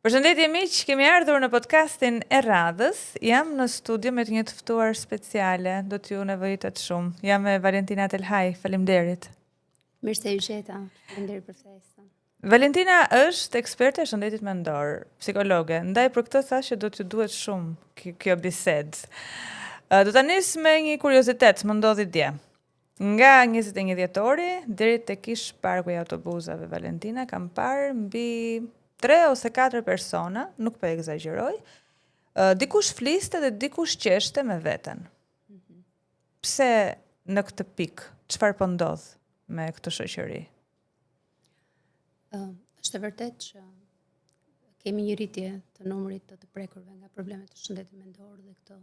Përshëndetje miq, kemi ardhur në podcastin e radhës. Jam në studio me një të ftuar speciale, do t'ju nevojitet shumë. Jam me Valentina Telhaj, faleminderit. Mirë se u gjeta, faleminderit për ftesën. Valentina është eksperte e shëndetit mendor, psikologe. Ndaj për këtë thash që do t'ju duhet shumë kjo bisedë. Do ta nis me një kuriozitet, më ndodhi dje. Nga 21 dhjetori deri tek ish parku i autobusave Valentina kam parë mbi 3 ose 4 persona, nuk po egzagjeroj, dikush fliste dhe dikush qeshte me veten. Pse në këtë pikë, çfarë po ndodh me këtë shoqëri? Është e vërtet që kemi një rritje të numrit të prekurve nga problemet të shëndetit mendor dhe këto.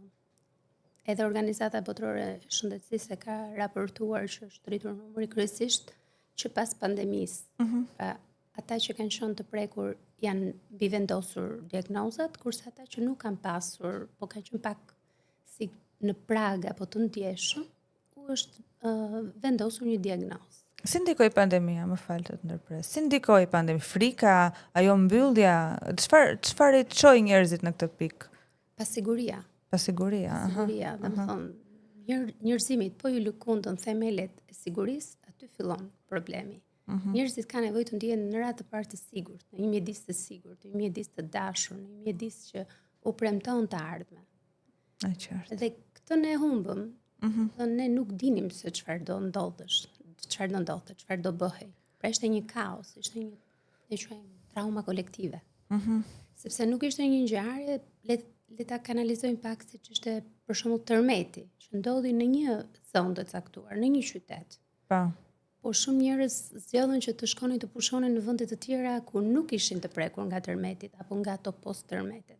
Edhe Organizata Botërore e Shëndetësisë ka raportuar që është rritur numri kryesisht që pas pandemisë. Pra, ata që kanë qenë të prekur janë bivendosur diagnozat, kurse ata që nuk kanë pasur, po kanë qenë pak si në prag apo të ndjeshëm, ku është vendosur një diagnozë. Si ndikoi pandemia, më fal të ndërpres. Si ndikoi pandemia, frika, ajo mbyllja, çfarë i çoi njerëzit në këtë pikë? Pasiguria. Pasiguria, Domethënë, njerëzimit po ju lëkundën themelet e sigurisë, aty fillon problemi. Njerëzit kanë nevojë të ndihen në radhë të parë të sigurt, në një mjedis të sigurt, në një mjedis të dashur, në një mjedis që u premton të ardhmen. Qartë. Dhe këtë ne humbëm, dhe ne nuk dinim se çfarë do ndodhësh, çfarë do bëhej. Pra ishte një kaos, ishte një, ne quajmë trauma kolektive. Sepse nuk ishte një ngjarje, le ta kanalizojmë pak se që ishte për shembull tërmeti, që ndodhi në një zonë të caktuar, në një qytet. Po shumë njerëz zgjodhen që të shkonin të pushonin në vende të tjera ku nuk ishin të prekur nga tërmetit apo nga ato post tërmetit.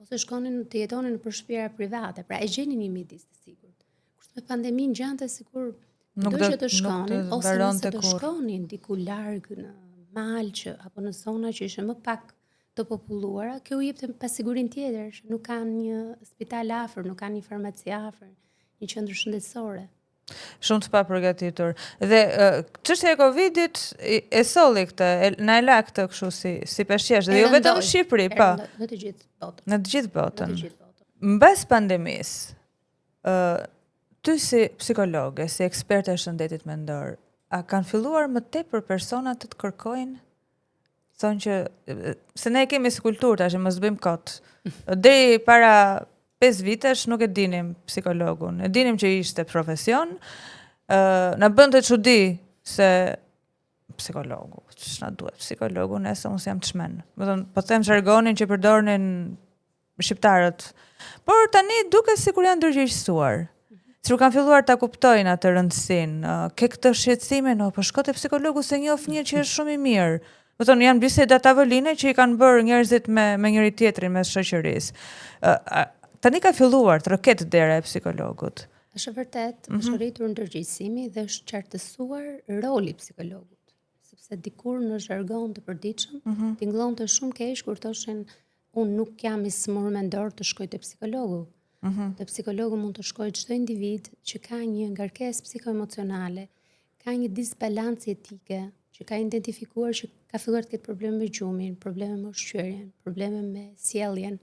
Ose shkonin të jetonin në shtëpira private, pra e gjenin një mjedis të sigurt. Kurse me pandeminë gjante sikur do që të shkonin ose nëse të shkonin diku larg në mal që apo në zona që ishin më pak të populluara, kjo u jepte pasigurinë tjetër që nuk kanë një spital afër, nuk kanë një farmaci afër, një qendër shëndetësore. Shumë të papërgatitur. Dhe çështja e Covidit e solli këtë, na e la këtë kështu si peshqesh, dhe jo vetëm në Shqipëri, po. Në të gjithë botën. Në të gjithë botën. Mbas pandemisë, ty si psikologe, si eksperte e shëndetit mendor, a kanë filluar më tepër persona të kërkojnë? Thonë që se ne kemi si kulturë tash, mos bëjmë kot. Deri para 5 vitesh nuk e dinim psikologun. E dinim që ishte profesion. Na bënte çudi se psikologu, ç'na duhet psikologu, nëse unë jam çmen. Do të thonë, po them jargonin që përdornin shqiptarët. Por tani duket sikur janë ndërgjegjësuar. Sikur kanë filluar ta kuptojnë atë rëndësinë. Ke këtë shqetësimin, po shko te psikologu se njoh një që është shumë i mirë. Do thonë janë biseda tavoline që i kanë bërë njerëzit me njëri tjetrin mes shoqërisë. Tani ka filluar të rroket dera e psikologut. Është vërtet, është rritur ndërgjegjësimi dhe është qartësuar roli i psikologut. Sepse dikur në jargon të përditshëm, tingëllonte shumë keq kur thoshin unë nuk jam i smur mendor të shkoj te psikologu. Te psikologu mund të shkojë çdo individ që ka një ngarkesë psikoemocionale, ka një disbalancë etike, që ka identifikuar që ka filluar të ketë probleme me gjumin, probleme me ushqyerjen, probleme me sjelljen,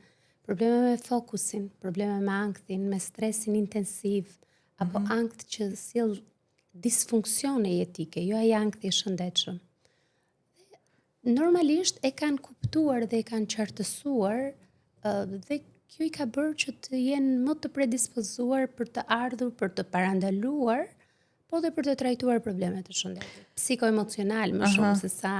probleme me fokusin, probleme me ankthin, me stresin intensiv, apo ankt që sjell disfunksione etike, jo ai ankthi i shëndetshëm. Normalisht e kanë kuptuar dhe e kanë qartësuar dhe kjo i ka bërë që të jenë më të predispozuar për të ardhur, për të parandaluar, po dhe për të trajtuar problemet të shëndetit. Psikoemocional më shumë se sa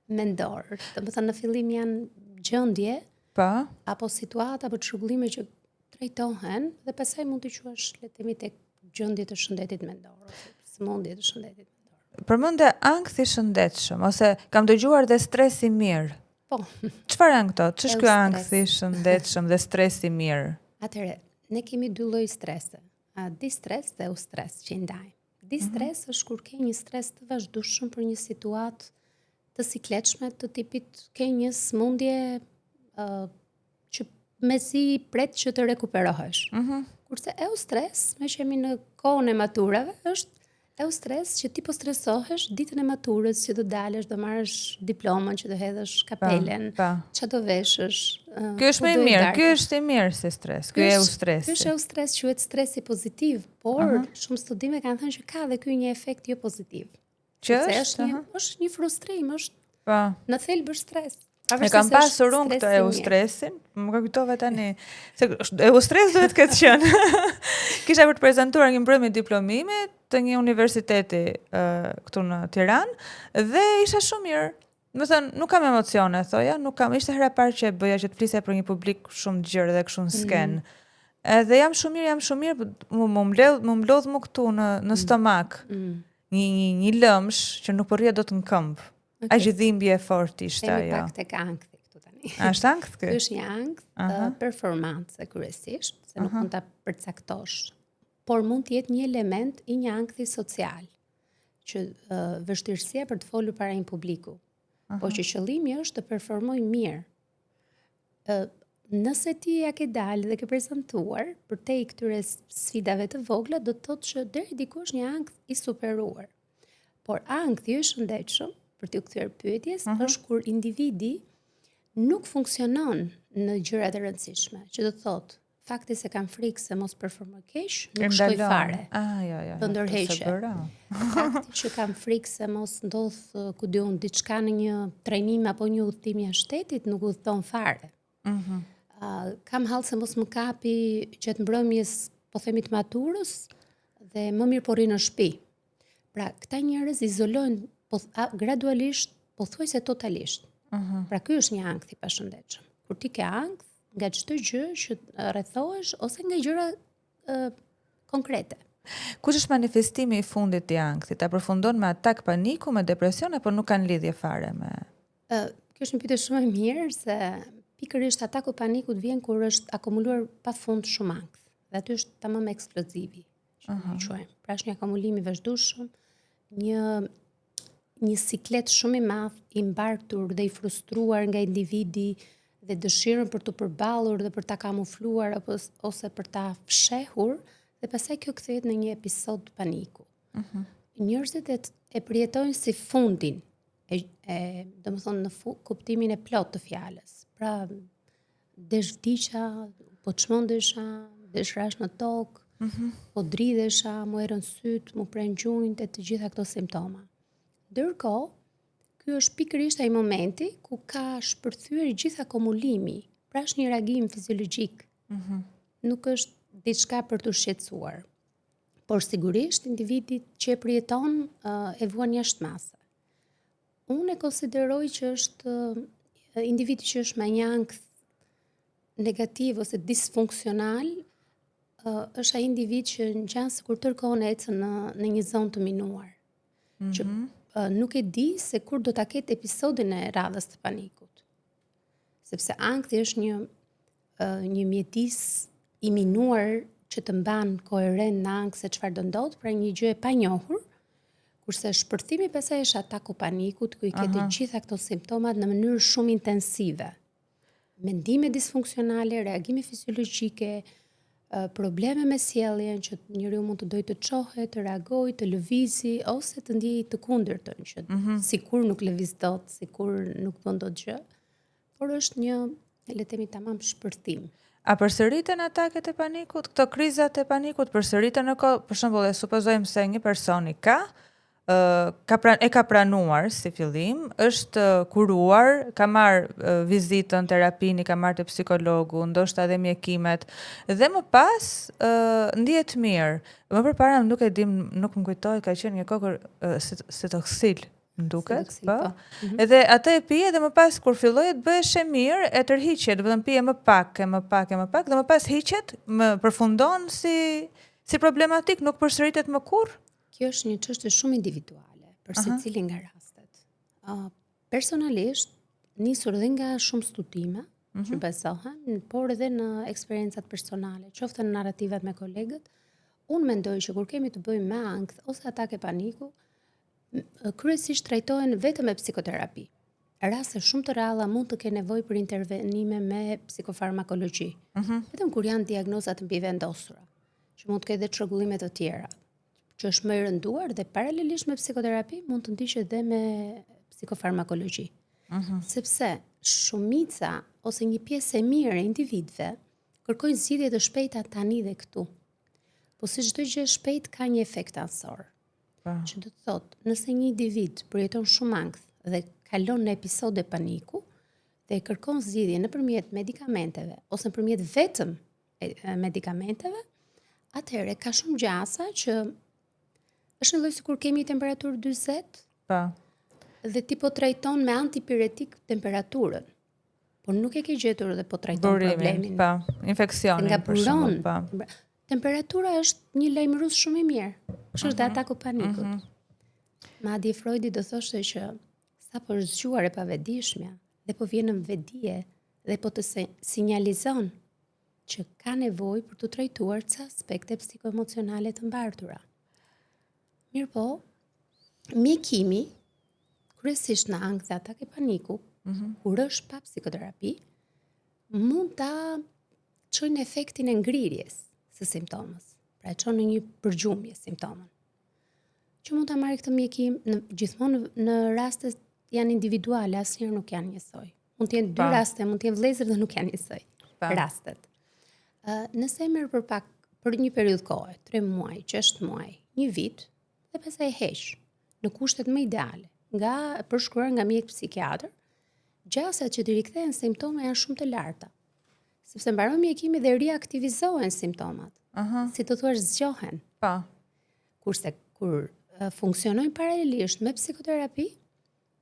mendor. Domethënë në fillim janë gjendje, apo situata apo çrregullime që trajtohen dhe pastaj mund të quash le të themi tek gjendje të shëndetit mendor ose sëmundje të shëndetit mendor. Përmendë ankthi i shëndetshëm ose kam dëgjuar dhe stres i mirë. Po. Çfarë janë këto? Ç'është ky ankthi i shëndetshëm dhe stres i mirë? Atëherë, ne kemi dy lloj strese. Distres dhe ustres që i ndajmë. Distres është kur ke një stres të vazhdueshëm për një situatë të sikletshme të tipit ke një sëmundje që mezi pret që të rekuperohesh. Kurse eustres, me që jemi në kohën e maturave, është Eustres që ti po stresohesh ditën e maturës që do dalësh, do marrësh diplomën, që do hedhësh kapelen, ç'a do veshësh. Ky është më i mirë, ky është i mirë se stres. Ky është eustresi. Ky është eustres, quhet stresi pozitiv, por shumë studime kanë thënë që ka dhe ky një efekt jo pozitiv. Që është një frustrim, është në thelb është stres. E kam pasur unë këtë eustresin, më ka kujtove tani, se eustres duhet këtë qenë. Kisha për të prezentuar një mbrëmje diplomimi të një universiteti këtu në Tiranë dhe isha shumë mirë. Më thënë, nuk kam emocione, thoja, ishte hera parë që bëja që të flisja për një publik shumë gjërë dhe kështu në sken. Edhe jam shumë mirë, më mblodh më këtu në stomak, një lëmsh që nuk përrija do të në këmbë. A gjithimbje e fort ishte ajo. Kemi pak tek ankthi këtu tani. A është ankth kë? Ky është një ankth performance kryesisht, se nuk mund ta përcaktosh, por mund të jetë një element i një ankthi social, që vështirësia për të folur para një publiku, por që qëllimi është të performoj mirë. Nëse ti ja ke dalë dhe ke prezantuar për te i këtyre sfidave të vogla, do të thotë që deri diku është një ankth i superuar. Por ankthi i shëndetshëm për t'u kthyer pyetjes, është kur individi nuk funksionon në gjërat e rëndësishme, që do të thotë, fakti se kam frikë se mos performoj keq, nuk shkoj fare. Do ndërheqe. Fakti që kam frikë se mos ndodh ku di unë diçka në një trajnim apo një udhëtim jashtë shtetit, nuk udhëton fare. Kam hallë se mos më kapi gjatë mbrëmjes, po themi të maturës, dhe më mirë po rri në shtëpi. Pra, këta njerëz izolojnë gradualisht, pothuajse totalisht. Pra ky është një ankth i pashëndetshëm. Kur ti ke ankth nga çdo gjë që rrethohesh ose nga gjëra konkrete. Kush është manifestimi i fundit i ankthit? Ta përfundon me atak paniku, me depresion apo nuk kanë lidhje fare me? Kjo është një pyetje shumë e mirë, se pikërisht ataku panikut vjen kur është akumuluar pafund shumë ankth. Dhe aty është tamam eksplozivi. Pra është një akumulim i vazhdueshëm, një siklet shumë i madh, i mbartur dhe i frustruar nga individi dhe dëshirën për të përballur dhe për ta kamufluar ose për ta fshehur, dhe pastaj kjo kthehet në një episod paniku. Njerëzit e përjetojnë si fundin, domethënë në kuptimin e plot të fjalës. Pra, desh vdiqa, po çmendesha, desh rash në tokë, po dridhesha, mu erën syt, mu pren gjunjtë e të gjitha këto simptoma. Ndërkohë, ky është pikërisht ai momenti ku ka shpërthyer gjithë akumulimi. Pra është një reagim fiziologjik. Nuk është diçka për të shqetësuar. Por sigurisht individit që e përjeton e vuan jashtë mase. Unë e konsideroj që është individi që është me një ankth negativ ose disfunksional, është ai individ që ngjan sikur tërkohën ecën në një zonë të minuar. Që nuk e di se kur do ta ketë episodin e radhës të panikut. Sepse ankthi është një mjedis i minuar që të mban koherent në ankth se çfarë do ndodh, pra një gjë e panjohur, kurse shpërthimi pastaj është ataku panikut, ku i ke të gjitha këto simptomat në mënyrë shumë intensive. Mendime disfunksionale, reagime fiziologjike, probleme me sjelljen, që njeriu mund të dojë të çohet, të reagojë, të lëvizi ose të ndjejë të kundërtën, që sikur nuk lëviz dot, sikur nuk bën dot gjë, por është një, le të themi, tamam shpërthim. A përsëriten ataket e panikut, këto krizat e panikut përsëriten në kohë, për shembull, supozojmë se një person i ka ka pranuar si fillim, është kuruar, ka marrë vizitën, terapin, ka marrë te psikologu, ndoshta edhe mjekimet, dhe më pas ndihet mirë. Më përpara nuk e dim, nuk më kujtohet, ka qenë një kokër Cetoxil, më duket, po. Edhe atë e pije dhe më pas kur filloi të bëhesh e mirë, e tërhiqet, do të thënë pije më pak, dhe më pas hiqet, më përfundon si problematik, nuk përsëritet më kurrë. Kjo është një çështje shumë individuale për secilin nga rastet. Personalisht, nisur dhe nga shumë studime që bazohen, por edhe në eksperiencat personale, qoftë në narrativat me kolegët, unë mendoj që kur kemi të bëjmë me ankth ose atake paniku, kryesisht trajtohen vetëm me psikoterapi. Raste shumë të rralla mund të kenë nevojë për intervenime me psikofarmakologji. Vetëm kur janë diagnozat mbi vendosura, që mund të ketë edhe çrregullime të tjera. që është më e rënduar dhe paralelisht me psikoterapi mund të ndiqet edhe me psikofarmakologji. Sepse shumica ose një pjesë e mirë e individëve kërkojnë zgjidhje të shpejta tani dhe këtu. Po si çdo gjë shpejt ka një efekt ansor. Që do të thotë, nëse një individ përjeton shumë ankth dhe kalon në episode paniku dhe kërkon zgjidhje nëpërmjet medikamenteve ose nëpërmjet vetëm medikamenteve, atëherë ka shumë gjasa që është në lloj sikur kemi temperaturë 40, dhe ti po trajton me antipiretik temperaturën. Por nuk e ke gjetur dhe po trajton problemin. Infeksionin për shembull, Temperatura është një lajmërues shumë i mirë. Kështu është ataku panikut. Madje Freudi do thoshte që sapo është zgjuar e pavetdijshmja dhe po vjen në vetdije dhe po të sinjalizon që ka nevojë për të trajtuar ca aspekte psikoemocionale të mbartura. Mirëpo, mjekimi kryesisht në ankth dhe atake paniku, kur është pa psikoterapi, mund ta çojnë efektin e ngrirjes së simptomës. Pra e çon në një përgjumje simptomën. Që mund ta marrë këtë mjekim gjithmonë në raste janë individuale, asnjëherë nuk janë njësoj. Mund të jenë dy raste, mund të jenë vëllezër dhe nuk janë njësoj rastet. Nëse e merr për një periudhë kohe, 3 muaj, 6 muaj, 1 vit, dhe pastaj e heq në kushtet më ideale, nga përshkruar nga mjek psikiatër, gjasat që të rikthehen simptoma janë shumë të larta. Sepse mbaron mjekimi dhe reaktivizohen simptomat. Si të thuash zgjohen. Kurse kur funksionojnë paralelisht me psikoterapi,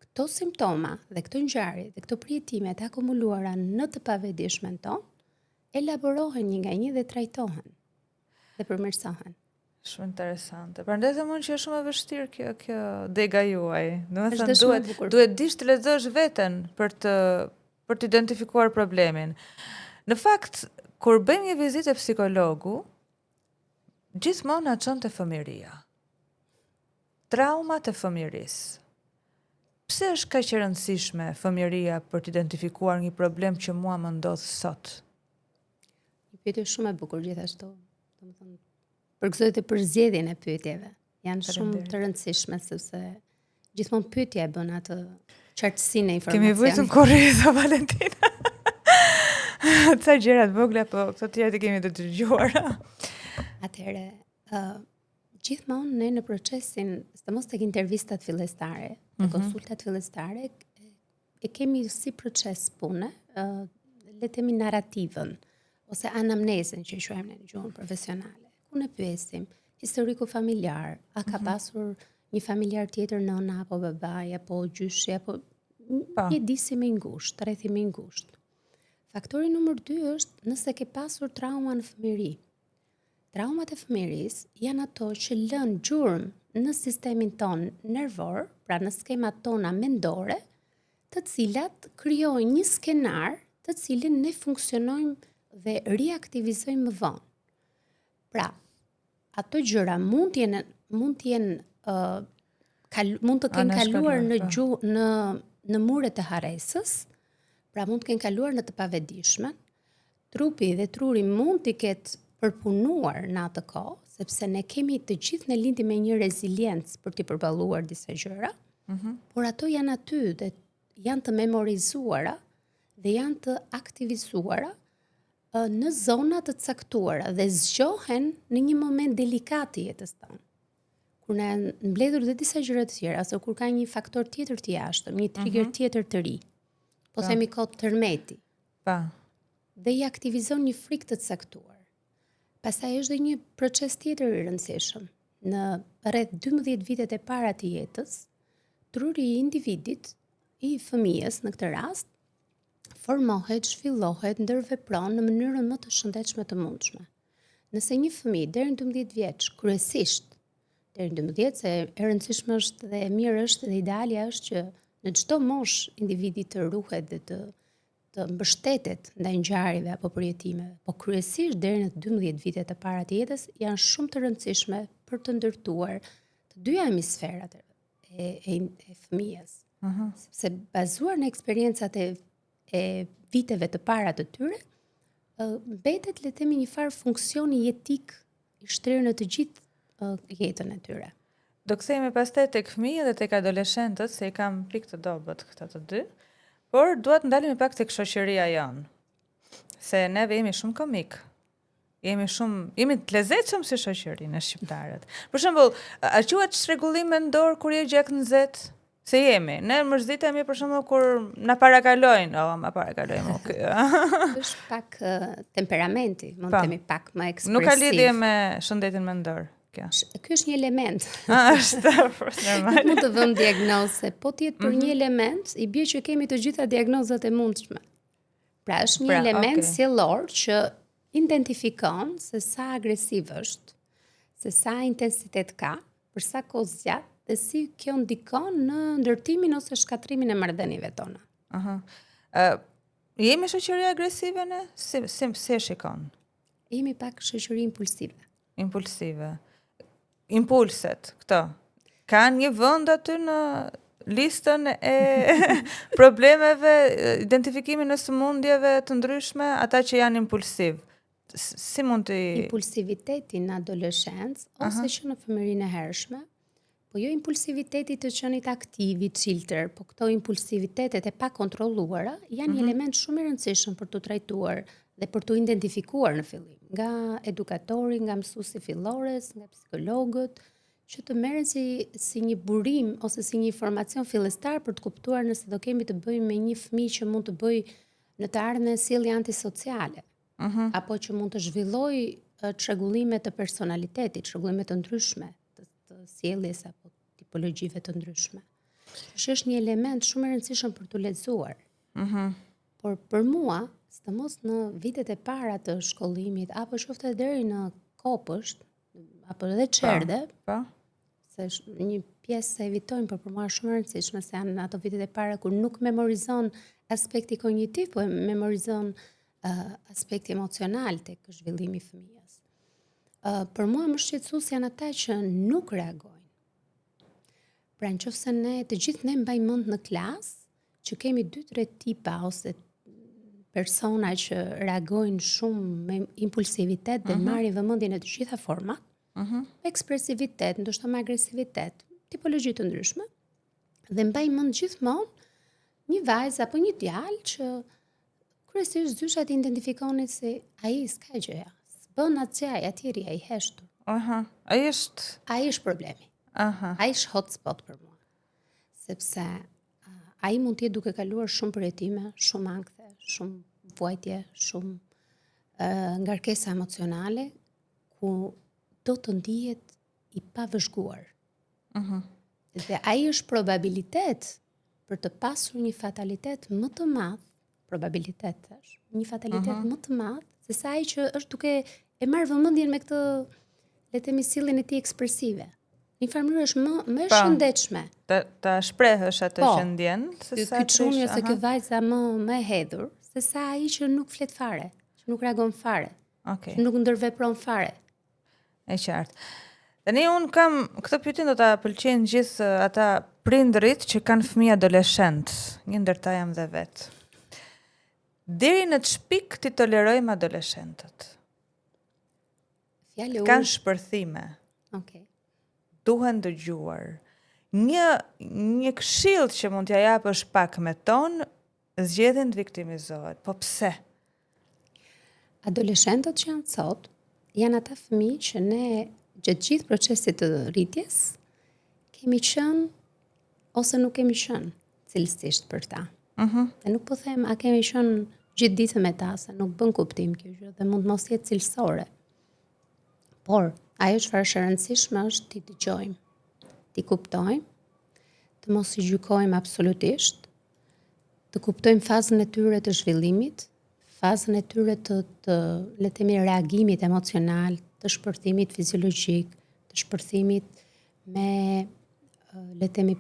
këto simptoma dhe këto ngjarje dhe këto përjetime të akumuluara në të pavetdijshmen tonë elaborohen një nga një dhe trajtohen dhe përmirësohen. Shumë interesante. Prandaj them unë që është shumë e vështirë kjo dega juaj. Domethënë duhet dish të lexosh veten për të identifikuar problemin. Në fakt, kur bëjmë një vizitë te psikologu, gjithmonë na çon te fëmijëria. Traumat e fëmijërisë. Pse është kaq e rëndësishme fëmijëria për të identifikuar një problem që mua më ndodh sot? Një pyetje shumë e bukur gjithashtu. Domethënë, përgëzoj të përzgjedhjen e pyetjeve. Janë shumë të rëndësishme sepse gjithmonë pyetja e bën atë qartësinë e informacionit. Kemi vujtur korreza Valentina. Ca gjëra të vogla, po këto tjera të kemi të dëgjuara. Atëherë, gjithmonë ne në procesin, sidomos tek intervistat fillestare, në konsultat fillestare, e kemi si proces pune, le të themi narrativën ose anamnezën që quajmë në gjuhën profesionale. Ku ne pyesim historiku familjar, a ka pasur një familjar tjetër, nëna apo babai apo gjyshi apo një disi më i ngushtë, rrethi më i ngushtë. Faktori numër 2 është nëse ke pasur trauma në fëmijëri. Traumat e fëmijërisë janë ato që lënë gjurmë në sistemin ton nervor, pra në skemat tona mendore, të cilat krijojnë një skenar të cilin ne funksionojmë dhe reaktivizojmë më vonë. Pra, ato gjëra mund të kenë kaluar në muret e haresës, pra mund të kenë kaluar në të pavetdijshmen, trupi dhe truri mund të ketë përpunuar në atë kohë, sepse ne kemi të gjithë ne lindim me një reziliencë për të përballuar disa gjëra, por ato janë aty dhe janë të memorizuara dhe janë të aktivizuara në zona të caktuara dhe zgjohen në një moment delikat të jetës tonë. Kur na janë mbledhur dhe disa gjëra të tjera, ose kur ka një faktor tjetër të jashtëm, një trigger tjetër të ri, po themi kod tërmeti. Dhe i aktivizon një frikë të caktuar. Pastaj është dhe një proces tjetër i rëndësishëm. Në rreth 12 vitet e para të jetës, truri i individit, i fëmijës në këtë rast, formohet, zhvillohet, ndërvepron në mënyrën më të shëndetshme të mundshme. Nëse një fëmijë deri në 12 vjeç, kryesisht deri në 12, se e rëndësishme është dhe e mirë është dhe idealja është që në çdo moshë individi të ruhet dhe të mbështetet ndaj ngjarjeve apo përjetimeve, po kryesisht deri në 12 vitet e para të jetës janë shumë të rëndësishme për të ndërtuar të dyja hemisferat e fëmijës. Sepse bazuar në eksperiencat e viteve të para të tyre, mbetet le të themi një farë funksioni jetik i shtrirë në të gjithë jetën e tyre. Do kthehemi pastaj tek fëmijët dhe tek adoleshentët, se I kam pikë të dobët këta të dy, por dua të ndalemi pak tek shoqëria jonë. Se neve jemi shumë komik. Jemi të lezetshëm si shoqëri në shqiptarët. Për shembull, a quhet çrregullim mendor kur je gjak në zet? Se jemi. Ne mërzitemi për shembull kur na parakalojnë, ma parakalojmë ky. Është pak temperamenti, mund Pa. të themi pak më ekspresiv. Nuk ka lidhje me shëndetin mendor. Kjo. Ky është një element. Është normal. Mund të vëmë diagnoze, po të jetë për një element, I bie që kemi të gjitha diagnozat e mundshme. Pra është një element sjellor që identifikon se sa agresiv është, se sa intensitet ka, për sa kohë zgjat, dhe si kjo ndikon në ndërtimin ose shkatrimin e marrëdhënieve tona. Jemi shoqëri agresive ne? Si e shikon? Jemi pak shoqëri impulsive. Impulsive. Impulset, këto. Kanë një vend aty në listën e problemeve, identifikimin e sëmundjeve të ndryshme, ata që janë impulsiv. Si mund të... Impulsiviteti në adoleshencë, ose që në fëmijërinë e hershme, po jo impulsiviteti të qenit aktiv, I çiltër, po këto impulsivitetet e pa kontrolluara janë një element shumë I rëndësishëm për të trajtuar dhe për të identifikuar në fillim, nga edukatori, nga mësuesi fillores, nga psikologët, që të merren si një burim ose si një informacion fillestar për të kuptuar nëse do kemi të bëjmë me një fëmijë që mund të bëjë në të ardhmen sjellje antisociale, apo që mund të zhvillojë çrregullime të personalitetit, çrregullime të ndryshme, të sjelljes apo tipologjive të ndryshme. Që është një element shumë I rëndësishëm për të lexuar. Por për mua, sidomos në vitet e para të shkollimit, apo qoftë deri në kopësht, apo edhe çerdhe, se një pjesë se evitojnë, por për mua është shumë e rëndësishme se janë ato vitet e para kur nuk memorizon aspekti kognitiv, po memorizon aspekti emocional tek zhvillimi I fëmijës. Për mua më shqetësues janë ata që nuk reagojnë. Pra nëse ne të gjithë ne mbajmë mend në klasë që kemi 2-3 tipa ose persona që reagojnë shumë me impulsivitet dhe marrin vëmendjen në të gjitha format, ekspresivitet, ndoshta me agresivitet, tipologji të ndryshme, dhe mbaj mend gjithmonë një vajzë apo një djalë që kryesisht dyshat identifikonin se ai s'ka gjëja, s'bën atë gjë, atëri ai heshtur. Ai është problemi. Ai është hotspot për mua. Sepse ai mund të jetë duke kaluar shumë përjetime, shumë ankthe, shumë vuajtje, shumë ngarkesa emocionale, ku do të ndihet I pavëzhguar. Dhe ai është probabilitet për të pasur një fatalitet më të madh, një fatalitet më të madh, se sa ai që është duke e marrë vëmendjen me këtë, le të themi, sjelljen e tij ekspresive. Në farë mënyrë është më e shëndetshme. Ta shprehësh atë që ndjen, se sa ky çuni ose ky vajza më e hedhur, se sa ai që nuk flet fare, që nuk reagon fare, që nuk ndërvepron fare. E qartë. Tani unë kam këtë pyetje, do ta pëlqejnë gjithë ata prindërit që kanë fëmijë adoleshent, një ndër ta jam dhe vet. Deri në ç'pik ti tolerojmë adoleshentët? Kanë shpërthime. Duhen dëgjuar. Një këshill që mund t'ja japësh pak me ton, zgjedhin të viktimizohet. Po pse? Adoleshentët që janë sot janë ata fëmijë që ne gjatë gjithë procesit të rritjes kemi qenë ose nuk kemi qenë cilësisht për ta. E nuk po them a kemi qenë gjithë ditën me ta, se nuk bën kuptim kjo gjë dhe mund mos jetë cilësore. Por ajo çfarë është e rëndësishme është t'i dëgjojmë, t'i kuptojmë, të mos I gjykojmë absolutisht, të kuptojmë fazën e tyre të zhvillimit, fazën e tyre të le të themi reagimit emocional, të shpërthimit fiziologjik, të shpërthimit me le të themi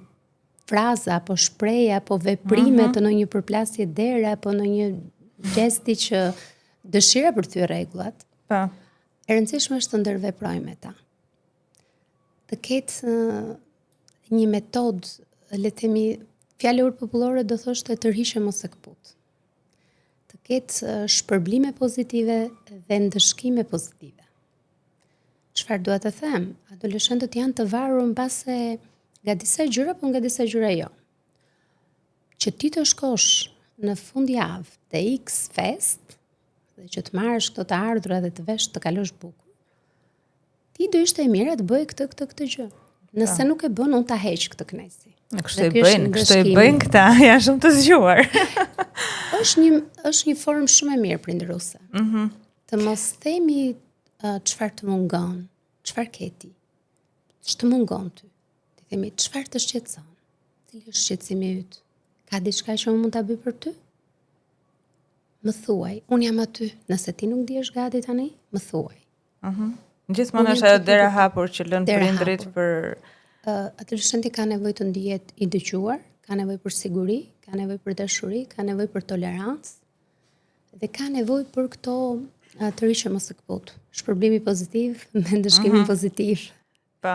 fraza apo shprehje apo veprime të ndonjë përplasje dere apo ndonjë gjesti që dëshira për ty rregullat. Po. E rëndësishme është të ndërveprojmë me ta. Të ketë një metodë, le të themi, fjalë popullore do thoshte tërhiqe mos e kput. Të ketë shpërblime pozitive dhe ndëshkime pozitive. çfarë dua të them? Adoleshentët janë të varur mbase nga disa gjëra, po nga disa gjëra jo. Që ti të shkosh në fundjavë te X fest dhe që të marrësh këto të ardhura dhe të vesh të kalosh bukur, ti do ishte e mira të bëj këtë gjë. Nëse nuk e bën, unë ta heq këtë kënaqësi. Kështu e bëjnë këta, janë shumë të zgjuar. është një formë shumë e mirë prindëruese. Të mos themi çfarë të mungon, çfarë ke ti, ç'të mungon ty. Të themi çfarë të shqetëson, cili është shqetësimi yt. Ka diçka që unë mund ta bëj për ty? Më thuaj, unë jam aty. Nëse ti nuk dihesh gati tani, më thuaj. Gjithmonë është ajo dera hapur që lën prindrit për adoleshenti ka nevojë të ndihet i dëgjuar, ka nevojë për siguri, ka nevojë për dashuri, ka nevojë për tolerancë dhe ka nevojë për këto të rishë mos e këput. Shpërblimi pozitiv me ndëshkimin pozitiv. Pa.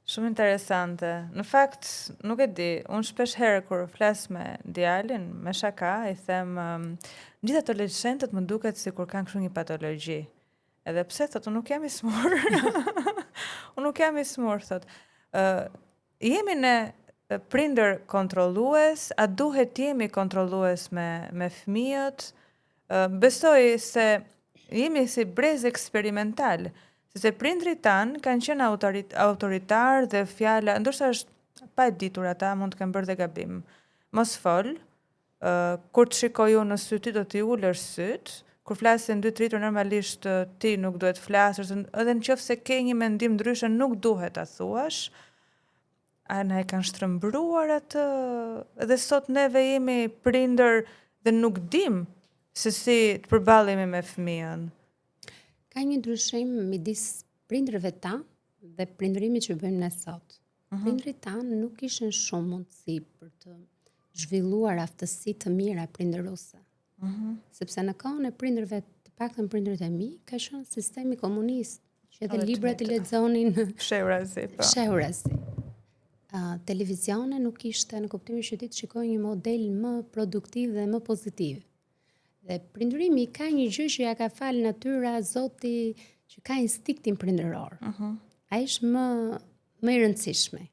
Shumë interesante. Në fakt, nuk e di, unë shpesh herë kur flas me djalin, me shaka, i them gjithë adoleshentët më duket sikur kanë kështu një patologji. Edhe pse thot, unë nuk jam i smur. Unë nuk jam i smur, thot. Jemi ne prindër kontrollues, a duhet jemi kontrollues me fëmijët? Besoj se jemi si brez eksperimental, se prindrit tanë kanë qenë autoritar dhe fjala, ndoshta është pa e ditur ata, mund të kenë bërë dhe gabim. Mos fol, kur të shikoj unë në sy ty do t'i ulësh syt, kur flasin dy tritur normalisht ti nuk duhet flasësh, edhe nëse ke një mendim ndryshe nuk duhet ta thuash. A na e kanë shtrëmbruar atë? Edhe sot neve jemi prindër dhe nuk dim se si të përballemi me fëmijën. Ka një ndryshim midis prindërve tanë dhe prindërimit që bëjmë ne sot. Prindrit tanë nuk kishin shumë mundësi për të zhvilluar aftësi të mira prindëruese. Sepse në kohën e prindërve, të paktën prindërit e mi, ka qenë sistemi komunist, që edhe librat i lexonin fshehurazi. Televizione nuk ishte në kuptimin që ti të shikoj një model më produktiv dhe më pozitiv. Dhe prindërimi ka një gjë që ja ka falë natyra, Zoti, që ka instinktin prindëror. Ai është më i rëndësishme.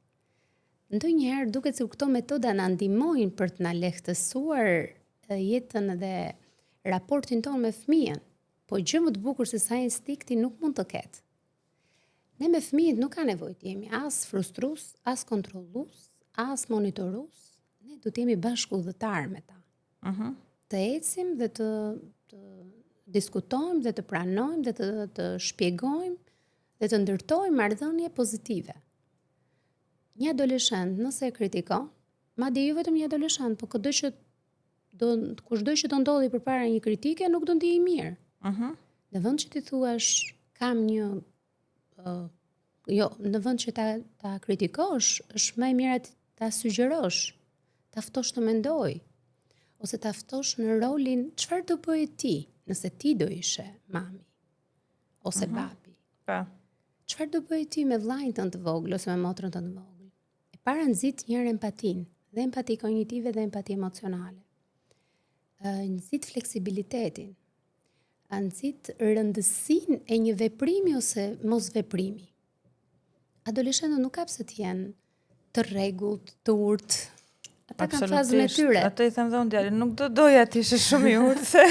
Ndonjëherë duket se këto metoda na ndihmojnë për të na lehtësuar jetën dhe raportin tonë me fëmijën, po gjë më të bukur se sa instinkti nuk mund të ketë. Ne me fëmijët nuk ka nevojë të jemi as frustrues, as kontrollues, as monitorues, ne do të jemi bashkëudhëtar me ta. Të ecim dhe të diskutojmë dhe të pranojmë dhe të shpjegojmë dhe të ndërtojmë marrëdhënie pozitive. Një adoleshent nëse e kritikon, madje jo vetëm një adoleshent, por kushdo që do ndodhi përpara një kritike nuk do ndihej mirë. Në vend që ti thuash kam një në vend që ta kritikosh, është më e mira ta sugjerosh, ta ftosh të mendoj, ose ta ftosh në rolin çfarë do bëje ti nëse ti do ishe mami ose babi. Çfarë do bëje ti me vllain tënd të vogël ose me motrën tënd të vogël? E para nxit njëherë empatinë, dhe empati kognitive dhe empati emocionale. Nxit fleksibilitetin, nxit rëndësinë e një veprimi ose mos veprimi. Adoleshentët nuk ka pse të jenë të rregullt, të urtë. Ata kanë fazën e tyre. Ata i them dhe unë djalin, nuk do doja të ishe shumë i urtë, se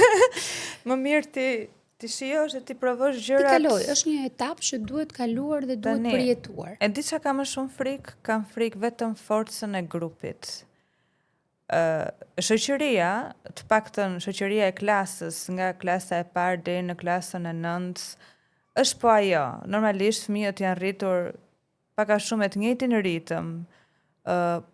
më mirë ti shijosh dhe ti provosh gjërat. Ti kaloj, është një etapë që duhet kaluar dhe duhet përjetuar. E di çka kam më shumë frikë, kam frikë vetëm forcën e grupit. Shoqëria, të paktën shoqëria e klasës, nga klasa e parë deri në klasën e 9, është po ajo. Normalisht fëmijët janë rritur pak a shumë të njëjtin ritëm,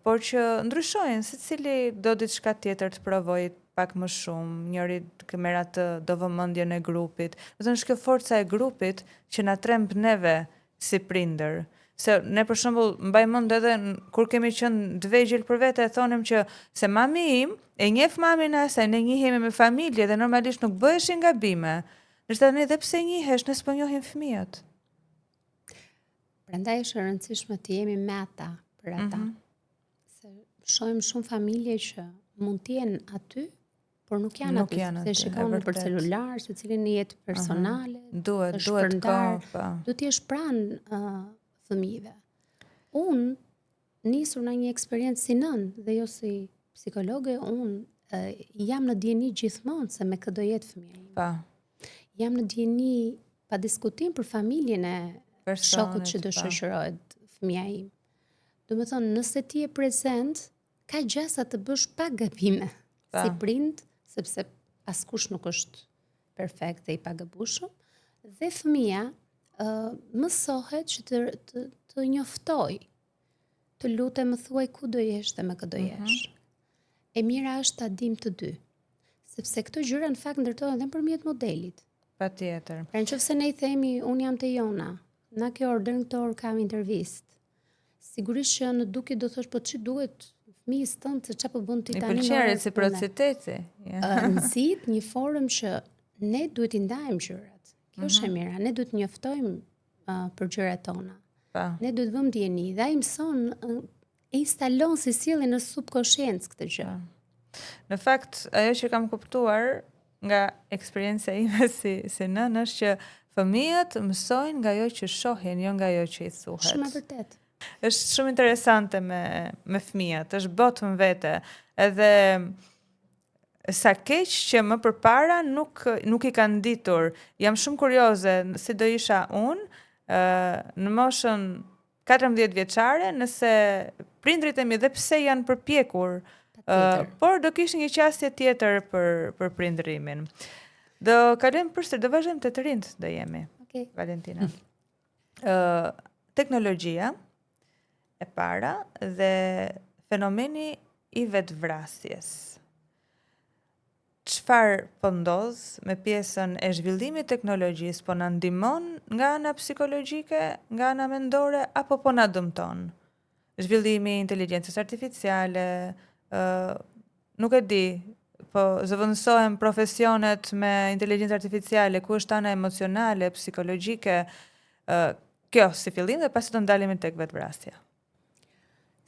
por që ndryshojnë, secili do diçka tjetër të provojë pak më shumë, njëri të merr atë do vëmendjen e grupit. Do të thënë kjo forca e grupit që na tremb neve si prindër. Se ne për shembull mbaj mend edhe kur kemi qenë të vegjël për vete e thonim që se mami im e njeh mamin e asaj, ne njihemi me familje dhe normalisht nuk bëheshin gabime. Ndërsa ne edhe pse njihesh, ne s'po njohim fëmijët. Prandaj është e rëndësishme të jemi me ata për ata. Se shohim shumë familje që mund të jenë aty, por nuk janë aty, se shikon nëpër celular, secilin në jetë personale, duhet shpërndar, kohë, duhet të jesh pranë fëmijëve. Unë nisur në një eksperiencë si nën dhe jo si psikologe, unë jam në dieni gjithmonë se me kë do jetë fëmia ime. Jam në dieni pa diskutim për familjen e shokut që do shoqërohet fëmia im. Do të thonë, nëse ti je prezent, ka gjasa të bësh pa gabime si prind, sepse askush nuk është perfekt dhe i pagabueshëm, dhe fëmia mësohet që të njoftoj, të lutem më thuaj ku do jesh dhe me kë do jesh. E mira është ta dim të dy, sepse këto gjëra në fakt ndërtohen edhe nëpërmjet modelit. Patjetër. Pra nëse ne i themi unë jam te Jona, na kjo orë deri këto orë kam intervistë. Sigurisht që në duke do thosh po ç'i duhet fëmijës tënd se çfarë po bën ti tani. I pëlqen reciprociteti. Nxit një forum që ne duhet i ndajmë gjërat. Kjo është e mira, ne duhet njoftojmë për gjërat tona. Ne duhet vëmë dieni dhe ai mëson instalon si sjellin në subkonsciencë këtë gjë. Në fakt, ajo që kam kuptuar nga eksperjenca ime si nën është që fëmijët mësojnë nga ajo që shohin, jo nga ajo që i thuhet. Shumë e vërtet. Është shumë interesante me fëmijët, është botë në vete, edhe sa keq që më përpara nuk i kanë ditur. Jam shumë kurioze si do isha unë në moshën 14 vjeçare, nëse prindrit e mi dhe pse janë përpjekur, por do kishte një qasje tjetër për prindërimin. Do kalojmë përsëri, do vazhdojmë të rinjt do jemi. Okay. Valentina. Teknologjia e para dhe fenomeni i vetvrasjes. Çfarë po ndodh me pjesën e zhvillimit të teknologjisë, po na ndihmon nga ana psikologjike, nga ana mendore apo po na dëmton? Zhvillimi i inteligjencës artificiale, nuk e di, po zëvendësohen profesionet me inteligjencë artificiale, ku është ana emocionale, psikologjike, kjo si fillim dhe pasi do ndalemi tek vetvrasja.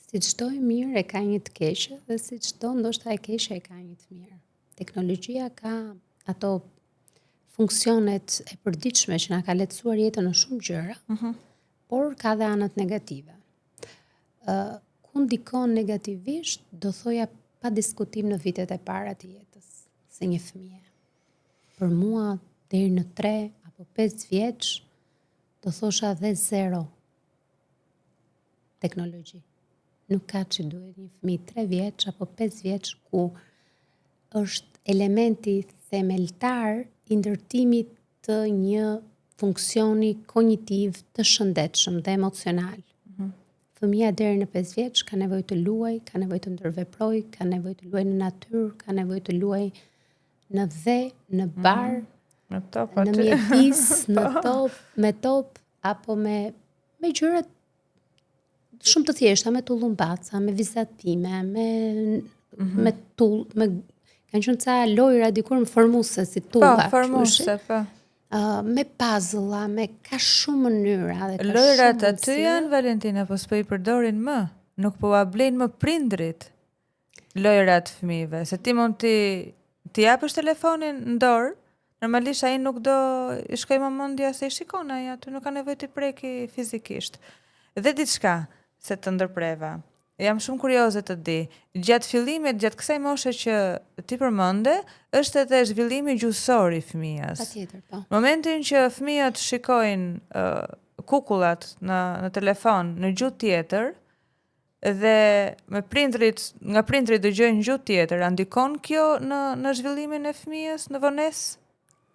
Si çdo e mirë e ka një të keqe dhe si çdo ndoshta e keqe e ka një të mirë. Teknologjia ka ato funksionet e përditshme që na ka lehtësuar jetën në shumë gjëra, por ka dhe anët negative. Ku ndikon negativisht, do thoja pa diskutim në vitet e para të jetës se një fëmije. Për mua, deri në 3 apo 5 vjeç, do thosha dhe 0 teknologji. Nuk ka që duhet një fëmijë 3 vjeç apo 5 vjeç ku është elementi themeltar i ndërtimit të një funksioni kognitiv të shëndetshëm dhe emocional. Fëmia deri në 5 vjeç ka nevojë të luajë, ka nevojë të ndërveprojë, ka nevojë të luajë në natyrë, ka nevojë të luajë në dhe, në bar, në mjedis, në top, me top apo me gjëra shumë të thjeshta, me tullumbaca, me vizatime, me tull, kanë qenë ca lojra dikur më formuese si tulla. Po, formuese, po. Me puzzle, me ka shumë mënyra dhe ka lojrat aty janë, Valentina, po s'po i përdorin më, nuk po a blejnë më prindrit lojrat fëmijëve, se ti mund ti japësh telefonin në dorë, normalisht ai nuk do i shkoj më mendja se i shikon ai aty, nuk ka nevojë të preki fizikisht. Dhe diçka se të ndërpreva. Jam shumë kurioze të di. Gjatë fillimit, gjatë kësaj moshe që ti përmende, është edhe zhvillimi gjuhësor i fëmijës. Patjetër, po. Momentin që fëmijët shikojnë kukullat në telefon në gjuhë tjetër dhe nga prindrit dëgjojnë gjuhë tjetër, a ndikon kjo në zhvillimin e fëmijës në vonesë?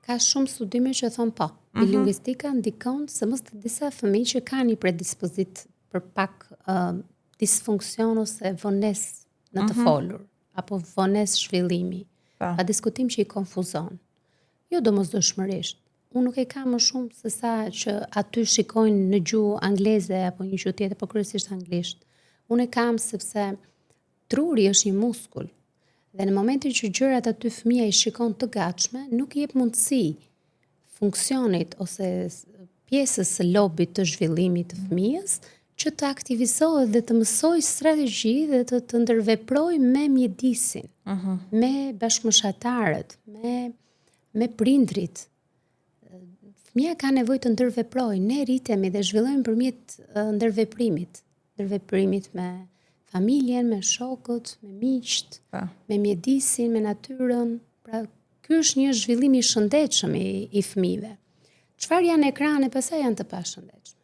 Ka shumë studime që thonë po. Bilingvistika ndikon se mos të disa fëmijë që kanë një predispozit për pak disfunksion ose vones në të folur, apo vones zhvillimi. Pa diskutim që i konfuzon. Jo domosdoshmërisht. Unë nuk e kam më shumë se sa që aty shikojnë në gjuhë angleze apo një gjuhë tjetër, po kryesisht anglisht. Unë e kam sepse truri është një muskull. Dhe në momentin që gjërat aty fëmia i shikon të gatshme, nuk i jep mundësi funksionit ose pjesës së lobit të zhvillimit të fëmijës që të aktivizohet dhe të mësoj strategji dhe të ndërveproj me mjedisin, me bashkëmoshatarët, me prindrit. Fëmia ka nevojë të ndërveproj, ne rritemi dhe zhvillojmë përmjet ndërveprimit me familjen, me shokët, me miqt, me mjedisin, me natyrën. Pra, ky është një zhvillim i shëndetshëm i fëmijëve. Çfarë janë ekrane, pastaj janë të pashëndetshme.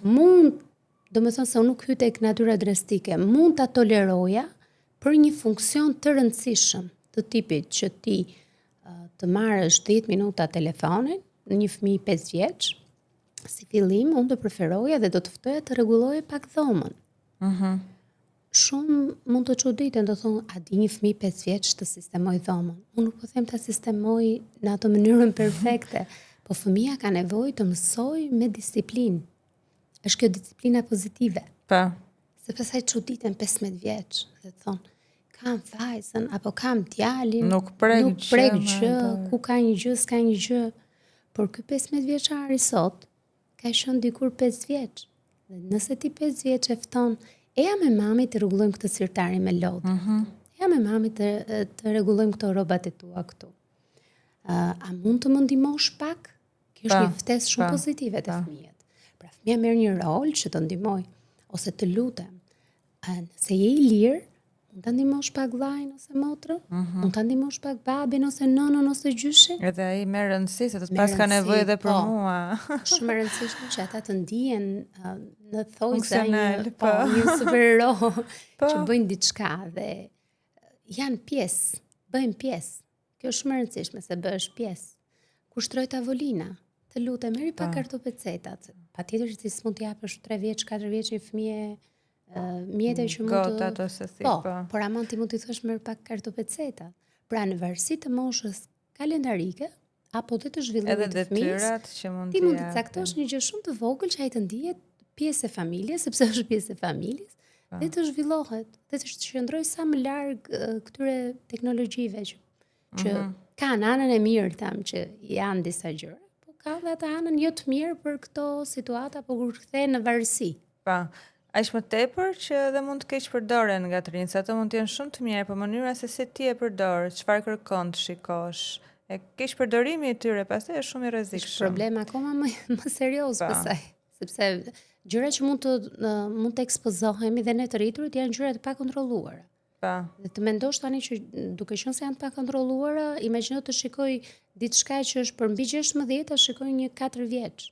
Mund, domethënë se unë nuk hyj tek natyra drastike, mund ta toleroja për një funksion të rëndësishëm, të tipit që ti të marrësh 10 minuta telefonin, një fëmijë 5 vjeç, si fillim unë do preferoja dhe do të ftoja të rregulloje pak dhomën. Shumë mund të çuditen, do thonë, a di një fëmijë 5 vjeç të sistemoj dhomën? Unë nuk po them ta sistemoj në atë mënyrën perfekte, po fëmia ka nevojë të mësoj me disiplinë. Është kjo disiplina pozitive. Se pastaj çuditen 15 vjeç dhe thonë, kam vajzën apo kam djalin, nuk prek gjë, ku ka një gjë, s'ka një gjë. Por ky 15 vjeçari sot ka qenë dikur 5 vjeç. Dhe nëse ti 5 vjeç e fton, eja me mami të rregullojmë këtë sirtarin me lodë. Eja me mami të rregullojmë këto rrobat e tua këtu. A mund të më ndihmosh pak? Kjo është një ftesë shumë pozitive te fëmijët. Pra fëmia merr një rol që të ndihmoj ose të lutem. Nëse je i lirë, mund ta ndihmosh pak vllajën ose motrën, mund ta ndihmosh pak babin ose nënën ose gjyshin. Edhe ai merr rëndësi se të pas ka nevojë edhe për mua. Shumë e rëndësishme që ata të ndihen në thojza një superhero që bëjnë diçka dhe janë pjesë, bëjnë pjesë. Kjo është shumë e rëndësishme se bëhesh pjesë. Kushtroj tavolina, të lutem merri pak kartopecetat. Patjetër që s'mund t'i japësh 3 vjeç, 4 vjeç një fëmijë mjete që mund të por amon ti mund t'i thosh merr pak kartopeceta. Pra në varësi të moshës kalendarike apo dhe të zhvillimit të fëmijës, ti mund të caktosh një gjë shumë të vogël që ai të ndihet pjesë e familjes, sepse është pjesë e familjes, dhe të zhvillohet, dhe të qëndroj sa më larg këtyre teknologjive që kanë anën e mirë, tham që janë disa gjëra, po ka dhe atë anën jo të mirë për këto situata, po kur kthehen në varësi. Aq më tepër që edhe mund të keq përdoren nga të rinjt, ato mund të jenë shumë të mira, por mënyra se si ti e përdor, çfarë kërkon të shikosh, e keq përdorimi i tyre pastaj është shumë i rrezikshëm. Është problem akoma më serioz pastaj, sepse gjërat që mund të ekspozohemi dhe ne të rriturit janë gjëra të pakontrolluara. Dhe të mendosh tani që duke qenë se janë të pakontrolluara, imagjino të shikoj diçka që është për mbi 16, ta shikoj një 4 vjeç.